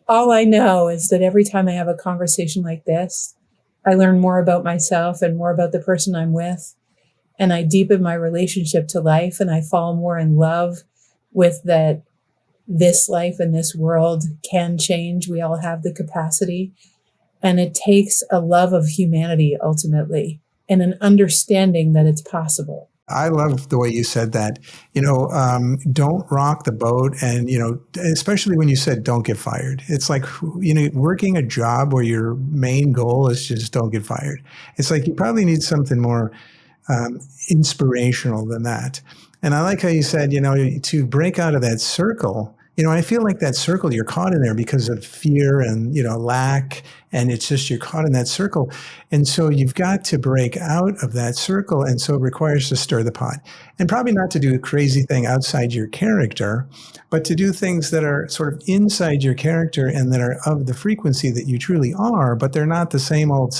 all I know is that every time I have a conversation like this, I learn more about myself and more about the person I'm with. And I deepen my relationship to life, and I fall more in love with that this life and this world can change. We all have the capacity. And it takes a love of humanity ultimately, and an understanding that it's possible. I love the way you said that. Don't rock the boat. And, especially when you said don't get fired. It's like, working a job where your main goal is just don't get fired. It's like you probably need something more inspirational than that. And I like how you said, to break out of that circle. I feel like that circle, you're caught in there because of fear and, lack. And it's just, you're caught in that circle. And so you've got to break out of that circle. And so it requires to stir the pot, and probably not to do a crazy thing outside your character, but to do things that are sort of inside your character and that are of the frequency that you truly are, but they're not the same old,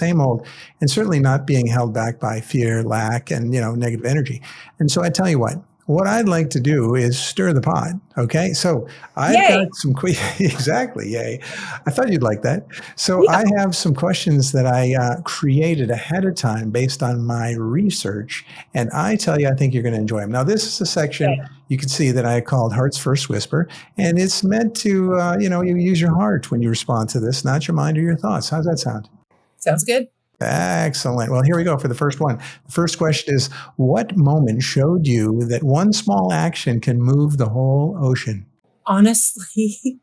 and certainly not being held back by fear, lack, and, negative energy. And so I tell you what, what I'd like to do is stir the pot. Okay. So I've got Yay. some exactly. Yay. I thought you'd like that. So Yeah. I have some questions that I created ahead of time based on my research. And I tell you, I think you're going to enjoy them. Now, this is a section Okay. you can see that I called Heart's First Whisper. And it's meant to, you use your heart when you respond to this, not your mind or your thoughts. How's that sound? Sounds good. Excellent. Well, here we go for the first one. The first question is, what moment showed you that one small action can move the whole ocean? Honestly,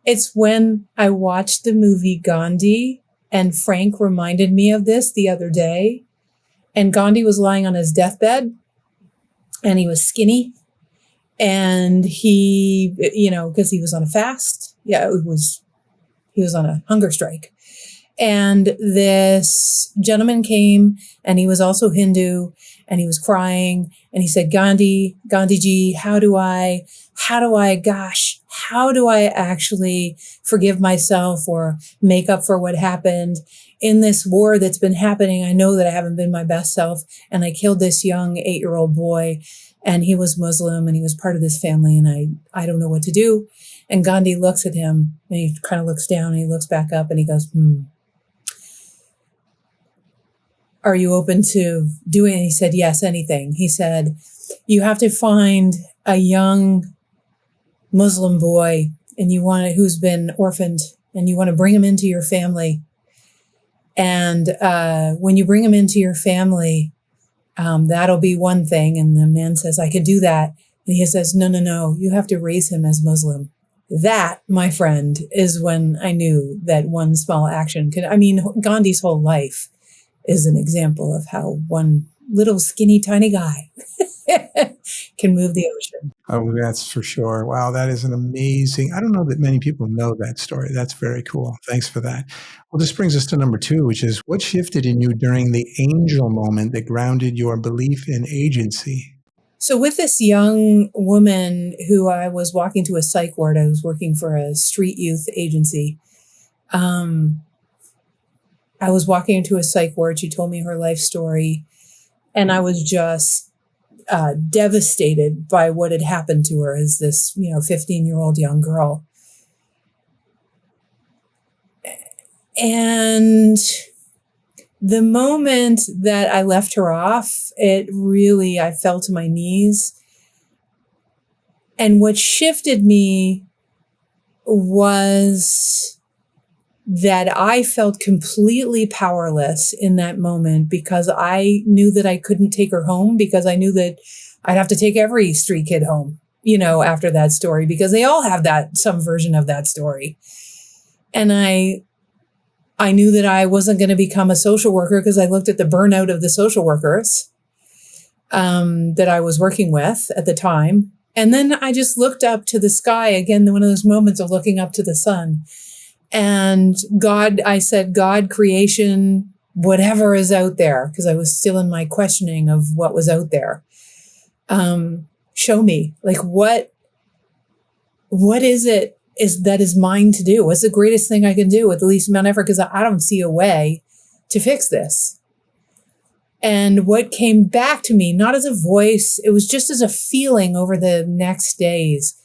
it's when I watched the movie Gandhi, and Frank reminded me of this the other day. And Gandhi was lying on his deathbed, and he was skinny, and he, because he was on a fast. Yeah, he was on a hunger strike. And this gentleman came, and he was also Hindu, and he was crying, and he said, Gandhiji, how do I actually forgive myself or make up for what happened in this war that's been happening? I know that I haven't been my best self, and I killed this young 8-year-old boy, and he was Muslim, and he was part of this family, and I don't know what to do. And Gandhi looks at him, and he kind of looks down, and he looks back up, and he goes, are you open to doing it? He said, yes, anything. He said, you have to find a young Muslim boy who's been orphaned, and you want to bring him into your family. And when you bring him into your family, that'll be one thing. And the man says, I can do that. And he says, no, you have to raise him as Muslim. That, my friend, is when I knew that one small action Gandhi's whole life is an example of how one little skinny tiny guy can move the ocean. Oh, that's for sure. Wow, that is an amazing. I don't know that many people know that story. That's very cool. Thanks for that. Well, this brings us to number 2, which is, what shifted in you during the angel moment that grounded your belief in agency? So with this young woman who I was walking to a psych ward, I was working for a street youth agency. I was walking into a psych ward. She told me her life story, and I was just devastated by what had happened to her as this, 15-year-old young girl. And the moment that I left her off, I fell to my knees. And what shifted me was that I felt completely powerless in that moment, because I knew that I couldn't take her home, because I knew that I'd have to take every street kid home, after that story, because they all have some version of that story. And I knew that I wasn't going to become a social worker, because I looked at the burnout of the social workers that I was working with at the time. And then I just looked up to the sky again, one of those moments of looking up to the sun. And I said, God, creation, whatever is out there, because I was still in my questioning of what was out there. Show me, what is it that is mine to do? What's the greatest thing I can do with the least amount of effort? Because I don't see a way to fix this. And what came back to me, not as a voice, it was just as a feeling over the next days.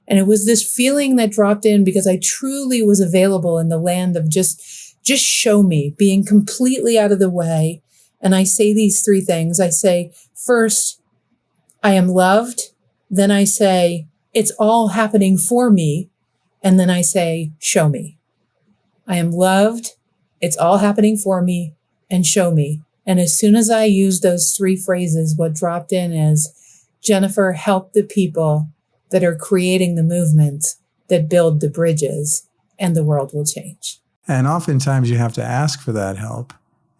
And it was this feeling that dropped in, because I truly was available in the land of just show me, being completely out of the way. And I say these 3 things. I say, first, I am loved. Then I say, it's all happening for me. And then I say, show me. I am loved. It's all happening for me, and show me. And as soon as I used those 3 phrases, what dropped in is, Jennifer, help the people that are creating the movements that build the bridges, and the world will change. And oftentimes you have to ask for that help.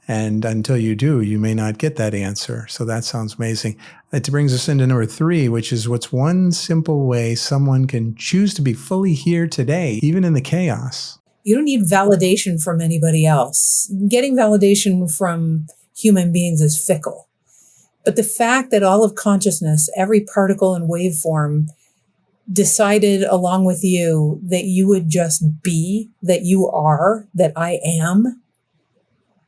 And until you do, you may not get that answer. So that sounds amazing. That brings us into number 3, which is, what's one simple way someone can choose to be fully here today, even in the chaos? You don't need validation from anybody else. Getting validation from human beings is fickle. But the fact that all of consciousness, every particle and waveform, decided along with you that you would just be, that you are, that I am,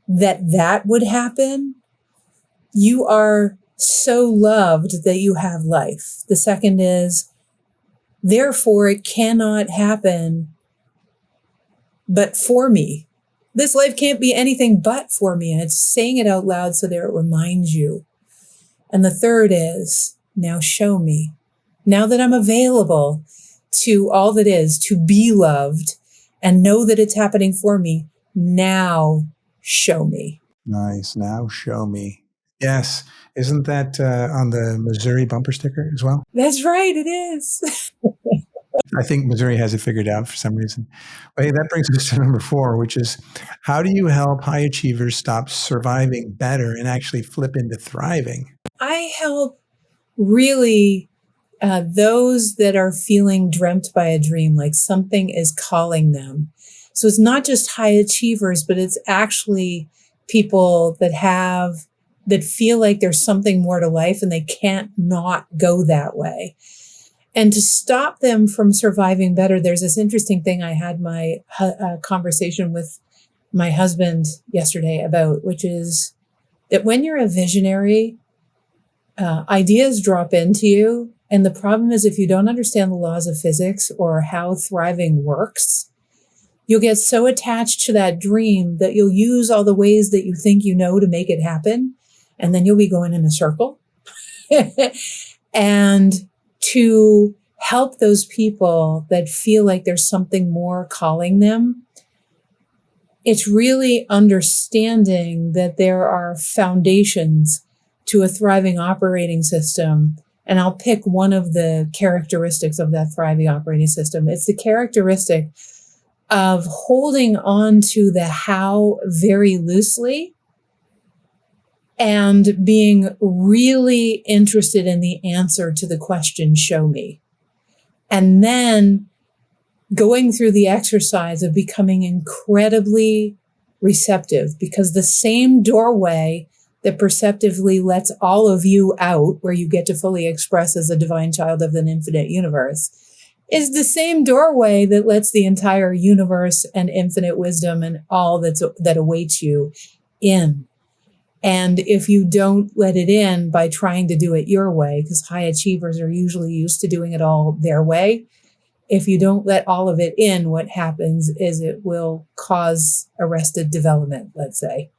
that would happen, you are so loved that you have life. The second is, therefore, it cannot happen but for me. This life can't be anything but for me. And it's saying it out loud so that it reminds you. And the third is, now show me. Now that I'm available to all that is, to be loved and know that it's happening for me, now show me. Nice. Now show me. Yes. Isn't that on the Missouri bumper sticker as well? That's right, it is. I think Missouri has it figured out for some reason. But hey, that brings us to number 4, which is, how do you help high achievers stop surviving better and actually flip into thriving? I help really those that are feeling dreamt by a dream, like something is calling them. So it's not just high achievers, but it's actually people that feel like there's something more to life and they can't not go that way. And to stop them from surviving better, there's this interesting thing I had my conversation with my husband yesterday about, which is that when you're a visionary, ideas drop into you. And the problem is, if you don't understand the laws of physics or how thriving works, you'll get so attached to that dream that you'll use all the ways that you think you know to make it happen. And then you'll be going in a circle. And to help those people that feel like there's something more calling them, it's really understanding that there are foundations to a thriving operating system. And I'll pick one of the characteristics of that thriving operating system. It's the characteristic of holding on to the how very loosely and being really interested in the answer to the question, show me. And then going through the exercise of becoming incredibly receptive, because the same doorway that perceptively lets all of you out, where you get to fully express as a divine child of an infinite universe, is the same doorway that lets the entire universe and infinite wisdom and all that awaits you in. And if you don't let it in by trying to do it your way, because high achievers are usually used to doing it all their way, if you don't let all of it in, what happens is it will cause arrested development, let's say.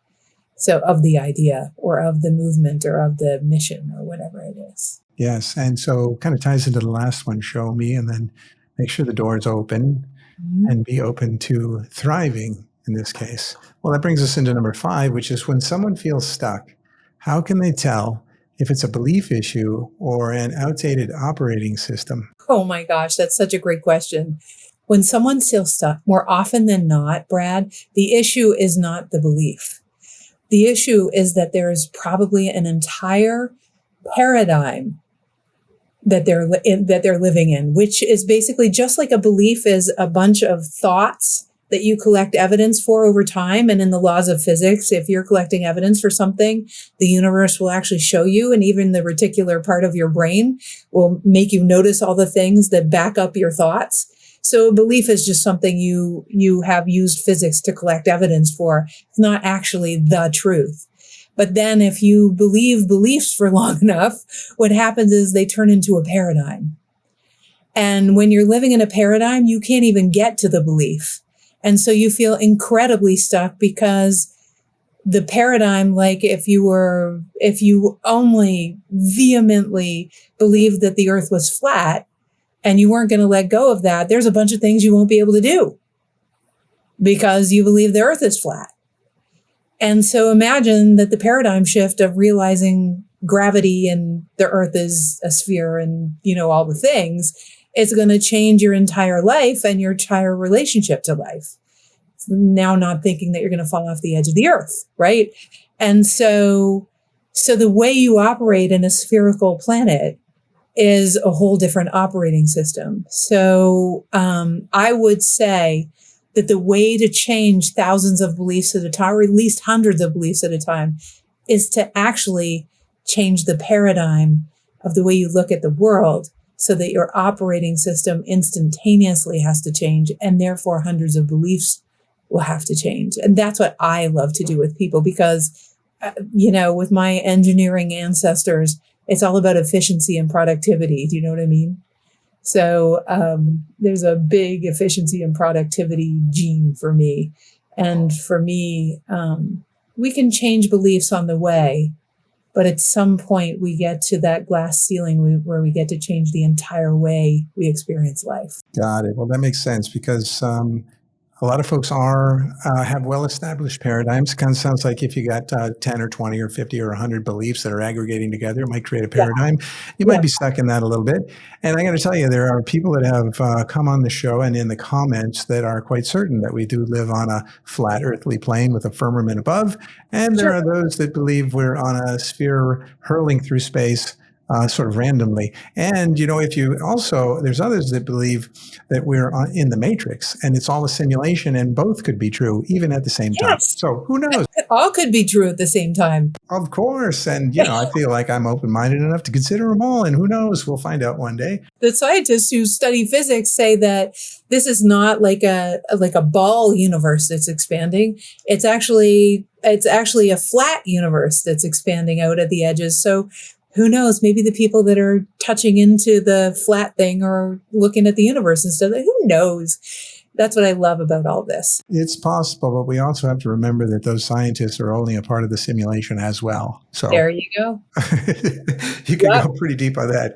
So of the idea or of the movement or of the mission or whatever it is. Yes. And so kind of ties into the last one, show me, and then make sure the door is open and be open to thriving in this case. Well, that brings us into number 5, which is, when someone feels stuck, how can they tell if it's a belief issue or an outdated operating system? Oh my gosh, that's such a great question. When someone feels stuck, more often than not, Brad, the issue is not the belief. The issue is that there's probably an entire paradigm that they're living in, which is basically just like a belief is a bunch of thoughts that you collect evidence for over time. And in the laws of physics, if you're collecting evidence for something, the universe will actually show you, and even the reticular part of your brain will make you notice all the things that back up your thoughts. So a belief is just something you have used physics to collect evidence for. It's not actually the truth. But then if you believe beliefs for long enough, what happens is they turn into a paradigm. And when you're living in a paradigm, you can't even get to the belief. And so you feel incredibly stuck, because the paradigm, like if you only vehemently believed that the earth was flat and you weren't going to let go of that, there's a bunch of things you won't be able to do because you believe the earth is flat. And so imagine that the paradigm shift of realizing gravity and the earth is a sphere and, all the things, it's going to change your entire life and your entire relationship to life. Now not thinking that you're going to fall off the edge of the earth, right? And so the way you operate in a spherical planet is a whole different operating system. So I would say that the way to change thousands of beliefs at a time, or at least hundreds of beliefs at a time, is to actually change the paradigm of the way you look at the world, so that your operating system instantaneously has to change, and therefore hundreds of beliefs will have to change. And that's what I love to do with people, because with my engineering ancestors, it's all about efficiency and productivity. Do you know what I mean? So there's a big efficiency and productivity gene for me. And for me, we can change beliefs on the way, but at some point we get to that glass ceiling where we get to change the entire way we experience life. Got it. Well, that makes sense because a lot of folks have well-established paradigms. It kind of sounds like if you got 10 or 20 or 50 or 100 beliefs that are aggregating together, it might create a paradigm. You might be stuck in that a little bit. And I got to tell you, there are people that have come on the show and in the comments that are quite certain that we do live on a flat earthly plane with a firmament above. And there are those that believe we're on a sphere hurling through space sort of randomly. And, there's others that believe that we're in the matrix and it's all a simulation, and both could be true even at the same time. So who knows? All could be true at the same time. Of course. And, I feel like I'm open-minded enough to consider them all. And who knows? We'll find out one day. The scientists who study physics say that this is not like a ball universe that's expanding. It's actually a flat universe that's expanding out at the edges. So who knows? Maybe the people that are touching into the flat thing are looking at the universe instead of, who knows? That's what I love about all this. It's possible, but we also have to remember that those scientists are only a part of the simulation as well. So there you go. You can go pretty deep on that.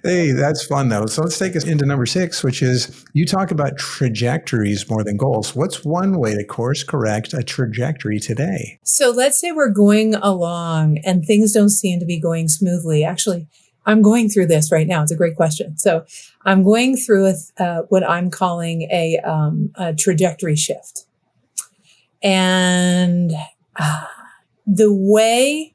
Hey, that's fun though. So let's take us into number 6, which is you talk about trajectories more than goals. What's one way to course correct a trajectory today? So let's say we're going along and things don't seem to be going smoothly. Actually, I'm going through this right now. It's a great question. So I'm going through what I'm calling a trajectory shift. And the way,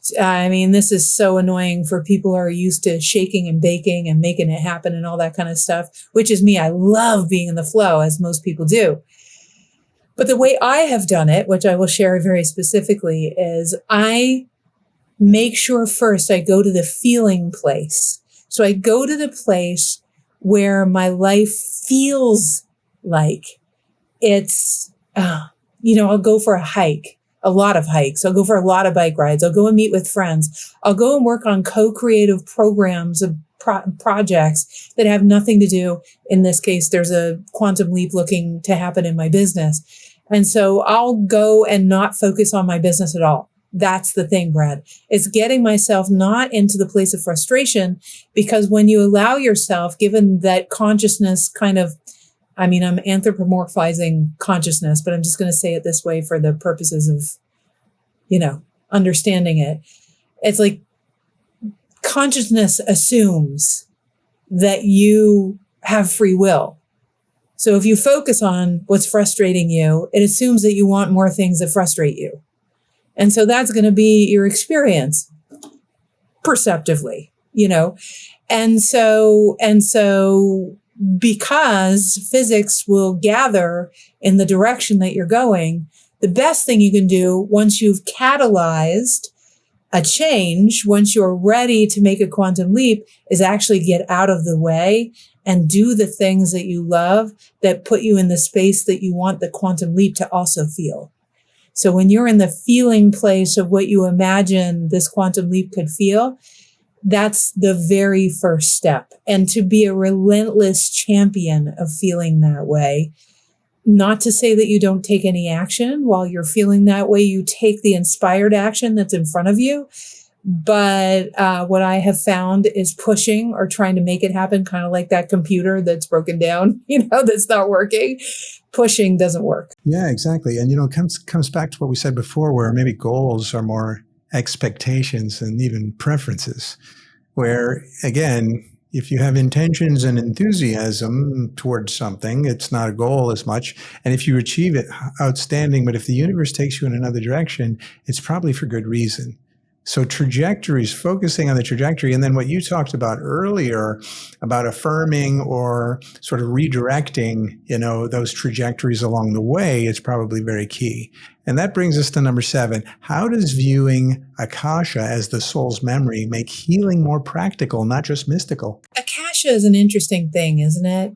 this is so annoying for people who are used to shaking and baking and making it happen and all that kind of stuff, which is me. I love being in the flow, as most people do. But the way I have done it, which I will share very specifically, is I make sure first I go to the feeling place. So I go to the place where my life feels like it's, I'll go for a hike, a lot of hikes. I'll go for a lot of bike rides. I'll go and meet with friends. I'll go and work on co-creative programs of projects that have nothing to do. In this case, there's a quantum leap looking to happen in my business. And so I'll go and not focus on my business at all. That's the thing, Brad. It's getting myself not into the place of frustration, because when you allow yourself, given that consciousness kind of, I'm anthropomorphizing consciousness, but I'm just going to say it this way for the purposes of, understanding it. It's like consciousness assumes that you have free will. So if you focus on what's frustrating you, it assumes that you want more things that frustrate you. And so that's going to be your experience perceptively, and so because physics will gather in the direction that you're going, the best thing you can do once you've catalyzed a change, once you're ready to make a quantum leap, is actually get out of the way and do the things that you love that put you in the space that you want the quantum leap to also feel. So when you're in the feeling place of what you imagine this quantum leap could feel, that's the very first step. And to be a relentless champion of feeling that way, not to say that you don't take any action while you're feeling that way, you take the inspired action that's in front of you. But what I have found is pushing or trying to make it happen, kind of like that computer that's broken down, that's not working. Pushing doesn't work. Yeah, exactly. And, it comes back to what we said before, where maybe goals are more expectations and even preferences, where, again, if you have intentions and enthusiasm towards something, it's not a goal as much. And if you achieve it, outstanding. But if the universe takes you in another direction, it's probably for good reason. So trajectories, focusing on the trajectory, and then what you talked about earlier about affirming or sort of redirecting, those trajectories along the way is probably very key. And that brings us to number 7. How does viewing Akasha as the soul's memory make healing more practical, not just mystical? Akasha is an interesting thing, isn't it?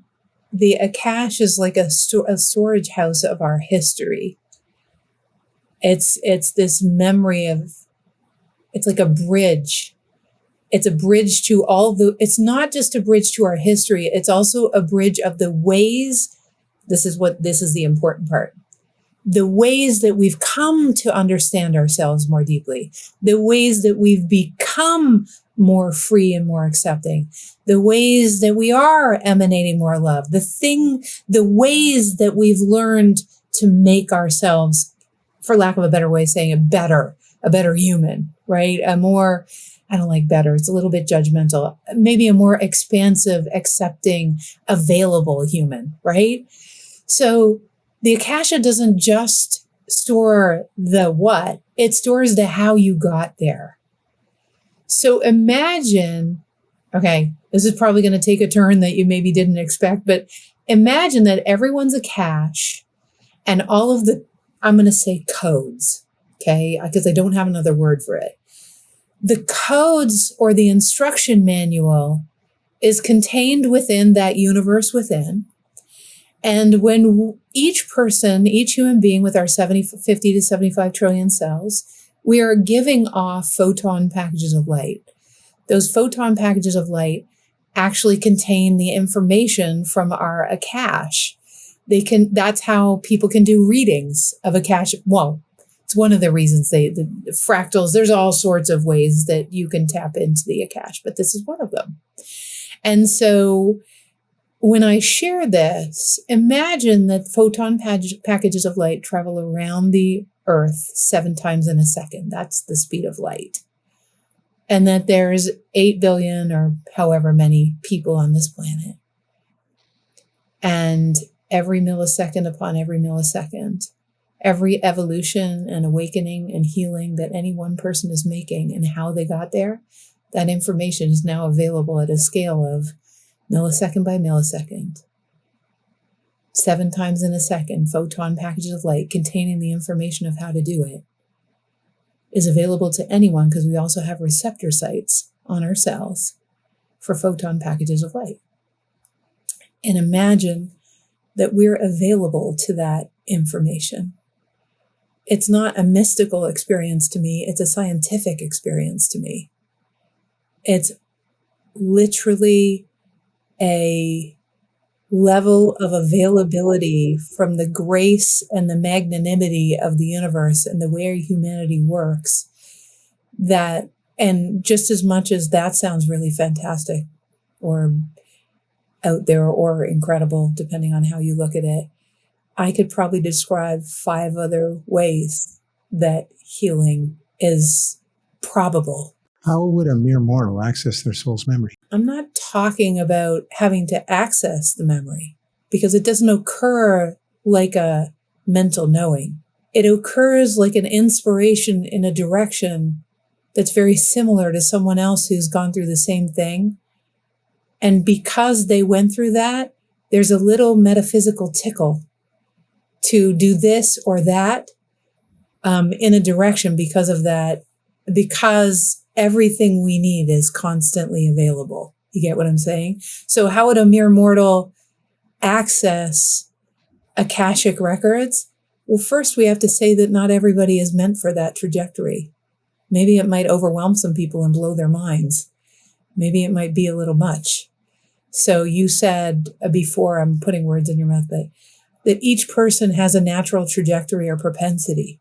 The Akasha is like a storage house of our history. It's this memory of, it's like a bridge. It's a bridge to it's not just a bridge to our history. It's also a bridge of the ways, this is the important part. The ways that we've come to understand ourselves more deeply, the ways that we've become more free and more accepting, the ways that we are emanating more love, the ways that we've learned to make ourselves, for lack of a better way of saying it, a better human, right? I don't like better. It's a little bit judgmental. Maybe a more expansive, accepting, available human, right? So the Akasha doesn't just store the what, it stores the how you got there. So imagine, okay, this is probably going to take a turn that you maybe didn't expect, but imagine that everyone's a cache and all of the, I'm going to say codes, okay, because I don't have another word for it. The codes or the instruction manual is contained within that universe within. And when each person, each human being with our 50 to 75 trillion cells, we are giving off photon packages of light. Those photon packages of light actually contain the information from our Akash. That's how people can do readings of Akash. Well, it's one of the reasons the fractals, there's all sorts of ways that you can tap into the Akash, but this is one of them. And so when I share this, imagine that photon packages of light travel around the Earth 7 times in a second. That's the speed of light. And that there's 8 billion or however many people on this planet. And every millisecond upon every millisecond, every evolution and awakening and healing that any one person is making and how they got there, that information is now available at a scale of millisecond by millisecond. 7 times in a second, photon packages of light containing the information of how to do it is available to anyone, because we also have receptor sites on our cells for photon packages of light. And imagine that we're available to that information. It's not a mystical experience to me, it's a scientific experience to me. It's literally a level of availability from the grace and the magnanimity of the universe and the way humanity works, that, and just as much as that sounds really fantastic or out there or incredible, depending on how you look at it, I could probably describe 5 other ways that healing is probable. How would a mere mortal access their soul's memory? I'm not talking about having to access the memory, because it doesn't occur like a mental knowing. It occurs like an inspiration in a direction that's very similar to someone else who's gone through the same thing. And because they went through that, there's a little metaphysical tickle to do this or that in a direction because of that, because everything we need is constantly available. You get what I'm saying? So how would a mere mortal access Akashic records? Well, first we have to say that not everybody is meant for that trajectory. Maybe it might overwhelm some people and blow their minds. Maybe it might be a little much. So you said before, I'm putting words in your mouth, but that each person has a natural trajectory or propensity.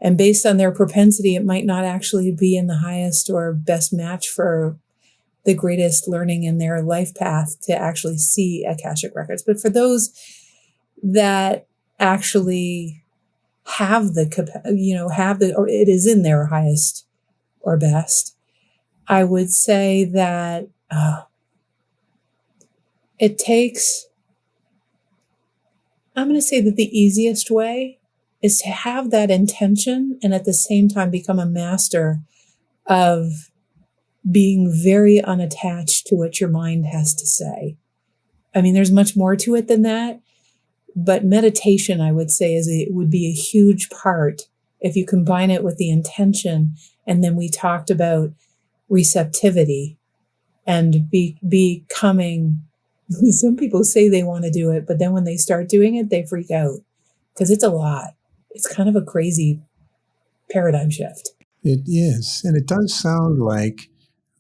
And based on their propensity, it might not actually be in the highest or best match for the greatest learning in their life path to actually see Akashic records. But for those that actually have or it is in their highest or best, I would say that it takes, I'm going to say that the easiest way is to have that intention and at the same time become a master of being very unattached to what your mind has to say. I mean, there's much more to it than that, but meditation, I would say, would be a huge part if you combine it with the intention. And then we talked about receptivity and becoming, some people say they want to do it, but then when they start doing it, they freak out because it's a lot. it's kind of a crazy paradigm shift. It is. And it does sound like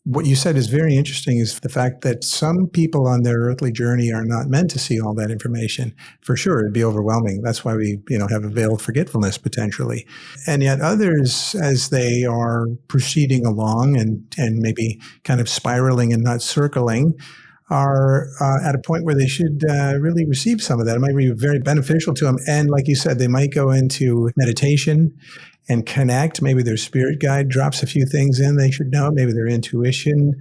what you said is very interesting is the fact that some people on their earthly journey are not meant to see all that information. For sure, it'd be overwhelming. That's why we, have a veiled forgetfulness potentially. And yet others, as they are proceeding along and maybe kind of spiraling and not circling, are at a point where they should really receive some of that. It might be very beneficial to them. And like you said, they might go into meditation and connect. Maybe their spirit guide drops a few things in they should know. Maybe their intuition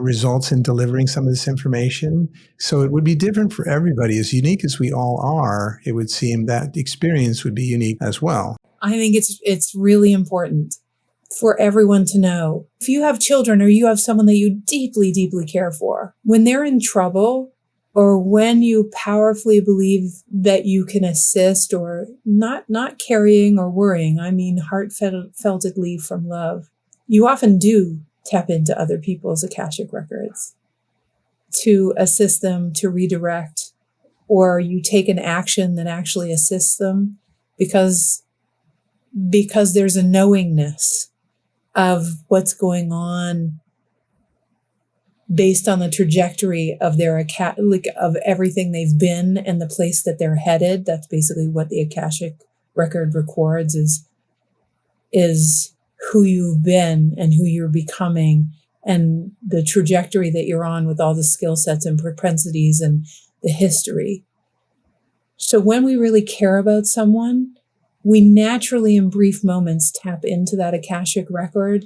results in delivering some of this information. So it would be different for everybody. As unique as we all are, it would seem that the experience would be unique as well. I think it's really important for everyone to know. If you have children or you have someone that you deeply, deeply care for, when they're in trouble, or when you powerfully believe that you can assist, or not carrying or worrying, I mean heartfeltedly from love, you often do tap into other people's Akashic records to assist them, to redirect, or you take an action that actually assists them because there's a knowingness of what's going on based on the trajectory of of everything they've been and the place that they're headed. That's basically what the Akashic record records is who you've been and who you're becoming and the trajectory that you're on with all the skill sets and propensities and the history. So when we really care about someone, we naturally in brief moments tap into that Akashic record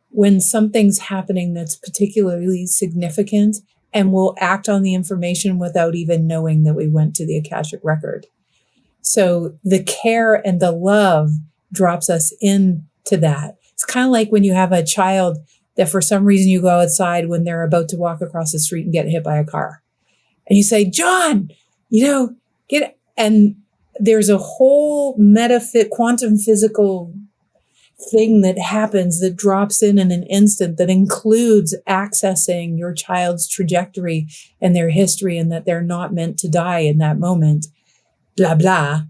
when something's happening that's particularly significant, and we'll act on the information without even knowing that we went to the Akashic record. So the care and the love drops us into that. It's kind of like when you have a child that for some reason you go outside when they're about to walk across the street and get hit by a car. And you say, John, get, and there's a whole quantum physical thing that happens that drops in an instant that includes accessing your child's trajectory and their history and that they're not meant to die in that moment, blah, blah.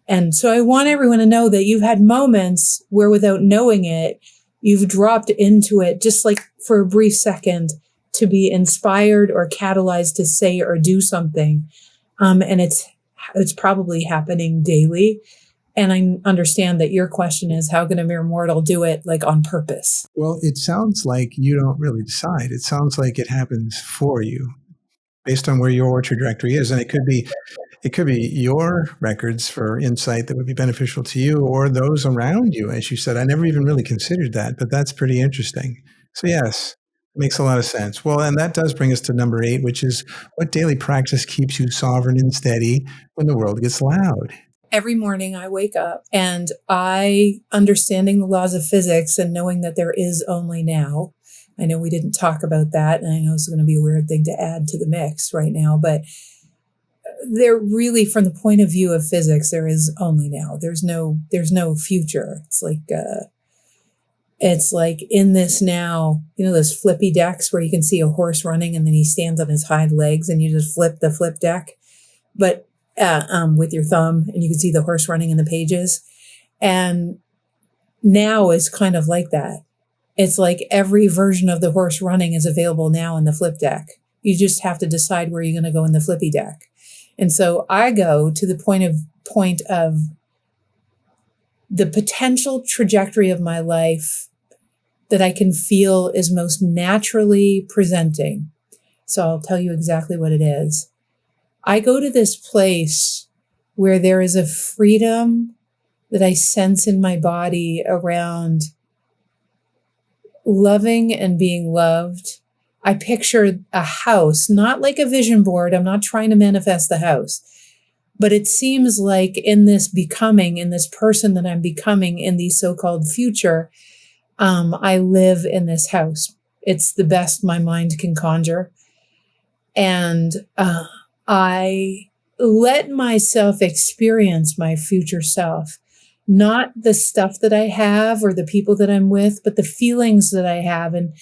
And so I want everyone to know that you've had moments where without knowing it, you've dropped into it just like for a brief second to be inspired or catalyzed to say or do something. And it's probably happening daily. And I understand that your question is, how can a mere mortal do it like on purpose? Well, it sounds like you don't really decide. It sounds like it happens for you based on where your trajectory is. And it could be your records for insight that would be beneficial to you or those around you. As you said, I never even really considered that, but that's pretty interesting. So yes, it makes a lot of sense. Well, and that does bring us to number 8, which is what daily practice keeps you sovereign and steady when the world gets loud? Every morning I wake up and understanding the laws of physics and knowing that there is only now. I know we didn't talk about that, and I know it's going to be a weird thing to add to the mix right now, but they're really, from the point of view of physics, there is only now. There's no future. It's like in this now, those flippy decks where you can see a horse running and then he stands on his hind legs and you just flip the flip deck, but with your thumb, and you can see the horse running in the pages. And now is kind of like that. It's like every version of the horse running is available now in the flip deck. You just have to decide where you're going to go in the flippy deck. And so I go to the point of the potential trajectory of my life that I can feel is most naturally presenting. So I'll tell you exactly what it is. I go to this place where there is a freedom that I sense in my body around loving and being loved. I picture a house, not like a vision board. I'm not trying to manifest the house, but it seems like in this becoming, in this person that I'm becoming in the so-called future, I live in this house. It's the best my mind can conjure. And I let myself experience my future self, not the stuff that I have or the people that I'm with, but the feelings that I have. And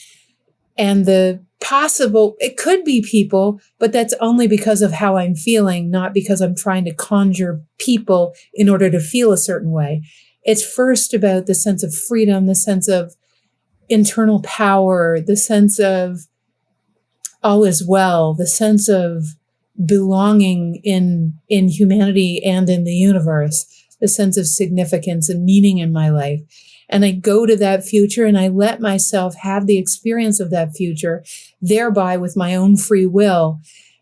And it could be people, but that's only because of how I'm feeling, not because I'm trying to conjure people in order to feel a certain way. It's first about the sense of freedom, the sense of internal power, the sense of all is well, the sense of belonging in humanity and in the universe, the sense of significance and meaning in my life. And I go to that future and I let myself have the experience of that future, thereby with my own free will,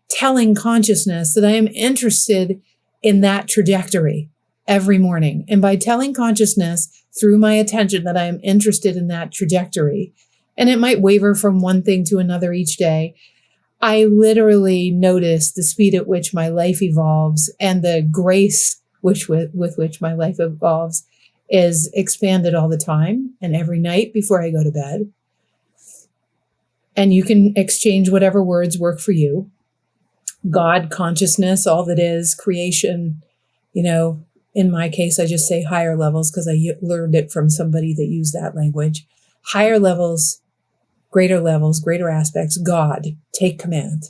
telling consciousness that I am interested in that trajectory every morning. And by telling consciousness through my attention that I am interested in that trajectory, and it might waver from one thing to another each day, I literally notice the speed at which my life evolves and the grace with which my life evolves is expanded all the time and every night before I go to bed. And you can exchange whatever words work for you. God, consciousness, all that is, creation, in my case, I just say higher levels because I learned it from somebody that used that language. Higher levels, greater aspects, God, take command.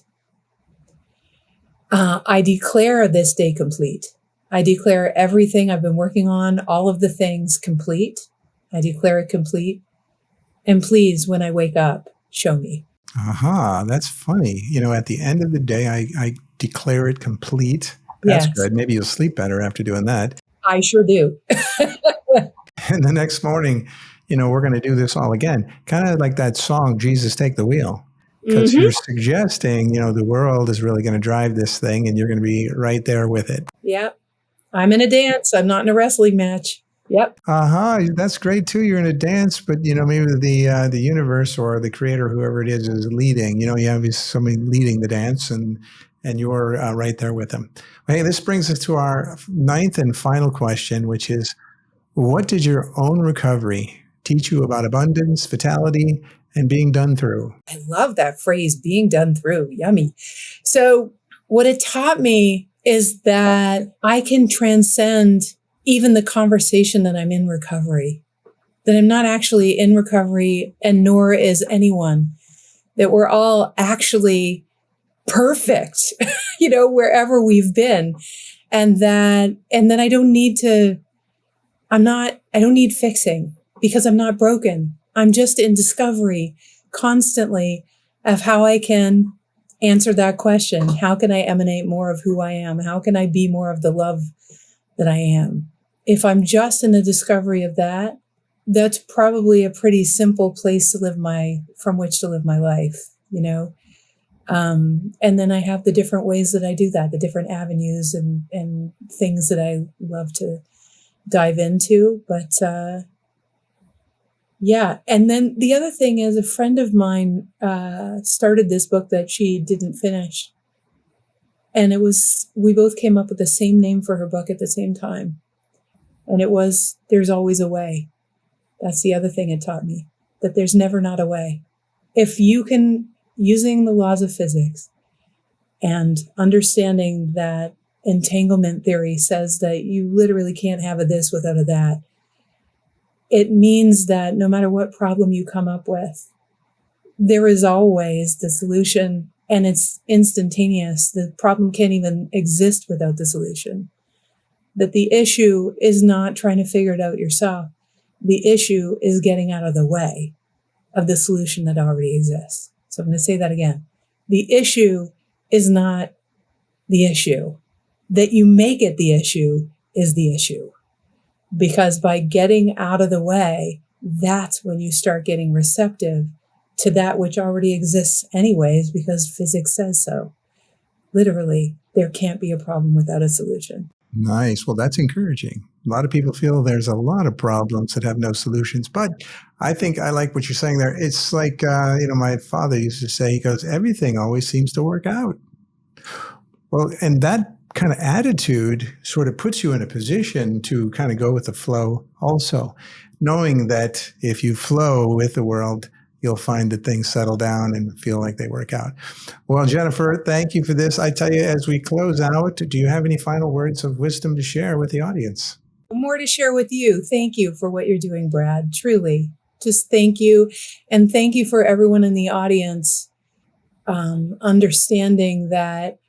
I declare this day complete. I declare everything I've been working on, all of the things complete. I declare it complete. And please, when I wake up, show me. Aha, that's funny. At the end of the day, I declare it complete. That's Yes. good. Maybe you'll sleep better after doing that. I sure do. And the next morning, we're going to do this all again. Kind of like that song, Jesus, Take the Wheel. Because you're suggesting, the world is really going to drive this thing and you're going to be right there with it. Yep. I'm in a dance. I'm not in a wrestling match. Yep. That's great too. You're in a dance, but maybe the universe or the creator, whoever it is leading. You have somebody leading the dance, and you're right there with them. Hey, this brings us to our ninth and final question, which is, what did your own recovery teach you about abundance, vitality, and being done through? I love that phrase, being done through. Yummy. So what it taught me is that I can transcend even the conversation that I'm in recovery, that I'm not actually in recovery, and nor is anyone, that we're all actually perfect, wherever we've been. And then I don't need fixing because I'm not broken. I'm just in discovery constantly of how I can answer that question. How can I emanate more of who I am? How can I be more of the love that I am? If I'm just in the discovery of that, that's probably a pretty simple place from which to live my life, And then I have the different ways that I do that, the different avenues and things that I love to dive into. But, yeah. And then the other thing is a friend of mine started this book that she didn't finish. And we both came up with the same name for her book at the same time. And it was, There's Always a Way. That's the other thing it taught me, that there's never not a way. If you can, using the laws of physics and understanding that entanglement theory says that you literally can't have a this without a that, it means that no matter what problem you come up with, there is always the solution, and it's instantaneous. The problem can't even exist without the solution. That the issue is not trying to figure it out yourself. The issue is getting out of the way of the solution that already exists. So I'm going to say that again. The issue is not the issue. That you make it the issue is the issue. Because by getting out of the way, that's when you start getting receptive to that which already exists anyways, because physics says so. Literally, there can't be a problem without a solution. Nice. Well, that's encouraging. A lot of people feel there's a lot of problems that have no solutions, but I think I like what you're saying there. It's like, my father used to say, he goes, everything always seems to work out. Well, and that kind of attitude sort of puts you in a position to kind of go with the flow also, knowing that if you flow with the world, you'll find that things settle down and feel like they work out. Well, Jennifer, thank you for this. I tell you, as we close out, do you have any final words of wisdom to share with the audience? More to share with you. Thank you for what you're doing, Brad. Truly, Just thank you. And thank you for everyone in the audience understanding that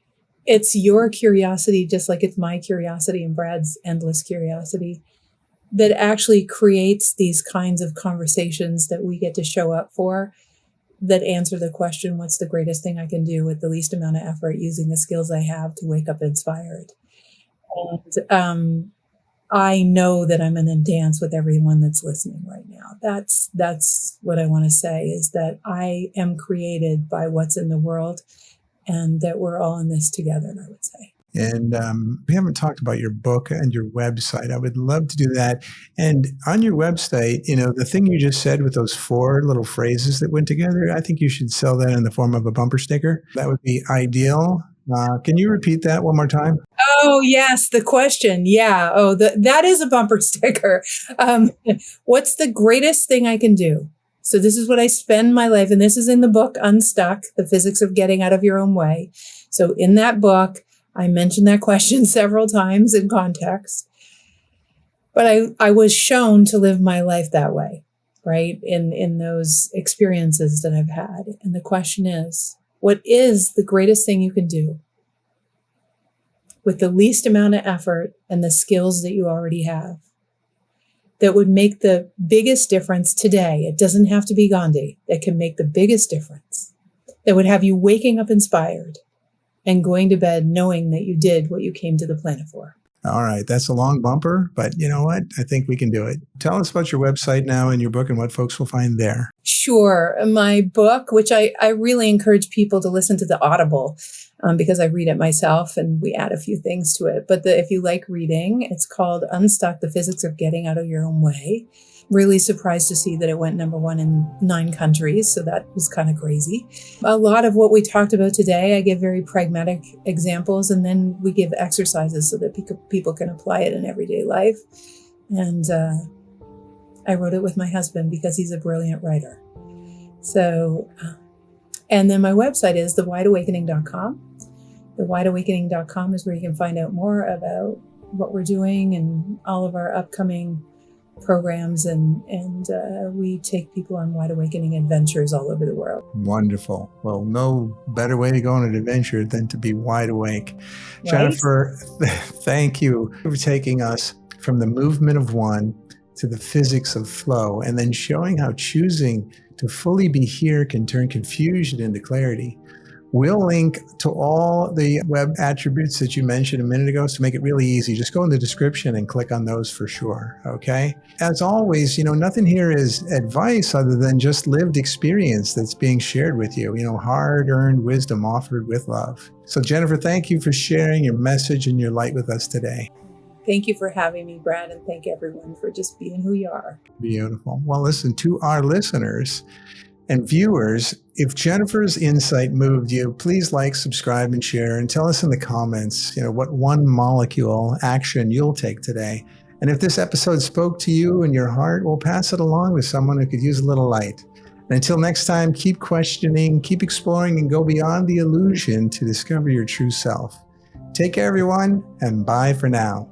it's your curiosity, just like it's my curiosity and Brad's endless curiosity, that actually creates these kinds of conversations that we get to show up for, that answer the question, what's the greatest thing I can do with the least amount of effort using the skills I have to wake up inspired? And I know that I'm in a dance with everyone that's listening right now. That's what I want to say, is that I am created by what's in the world, and that we're all in this together, I would say. And we haven't talked about your book and your website. I would love to do that. And on your website, the thing you just said with those 4 little phrases that went together, I think you should sell that in the form of a bumper sticker. That would be ideal. Can you repeat that one more time? Oh, yes, the question. Yeah. Oh, that is a bumper sticker. What's the greatest thing I can do? So this is what I spend my life, and this is in the book, Unstuck, The Physics of Getting Out of Your Own Way. So in that book, I mentioned that question several times in context, but I was shown to live my life that way, right? In those experiences that I've had. And the question is, what is the greatest thing you can do with the least amount of effort and the skills that you already have that would make the biggest difference today? It doesn't have to be Gandhi. That can make the biggest difference. That would have you waking up inspired and going to bed knowing that you did what you came to the planet for. All right. That's a long bumper, but you know what? I think we can do it. Tell us about your website now and your book and what folks will find there. Sure. My book, which I really encourage people to listen to the Audible, because I read it myself and we add a few things to it. But if you like reading, it's called Unstuck, The Physics of Getting Out of Your Own Way. Really surprised to see that it went #1 in 9 countries. So that was kind of crazy. A lot of what we talked about today, I give very pragmatic examples, and then we give exercises so that people can apply it in everyday life. And I wrote it with my husband because he's a brilliant writer. So, and then my website is thewideawakening.com. Thewideawakening.com is where you can find out more about what we're doing and all of our upcoming programs, and we take people on wide awakening adventures all over the world. Wonderful. Well, no better way to go on an adventure than to be wide awake. Right? Jennifer, thank you for taking us from the movement of one to the physics of flow, and then showing how choosing to fully be here can turn confusion into clarity. We'll link to all the web attributes that you mentioned a minute ago, so make it really easy. Just go in the description and click on those for sure, okay? As always, nothing here is advice other than just lived experience that's being shared with you, hard-earned wisdom offered with love. So Jennifer, thank you for sharing your message and your light with us today. Thank you for having me, Brad, and thank everyone for just being who you are. Beautiful. Well, listen, to our listeners and viewers, if Jennifer's insight moved you, please like, subscribe, and share, and tell us in the comments, what one molecule action you'll take today. And if this episode spoke to you and your heart, we'll pass it along with someone who could use a little light. And until next time, keep questioning, keep exploring, and go beyond the illusion to discover your true self. Take care, everyone, and bye for now.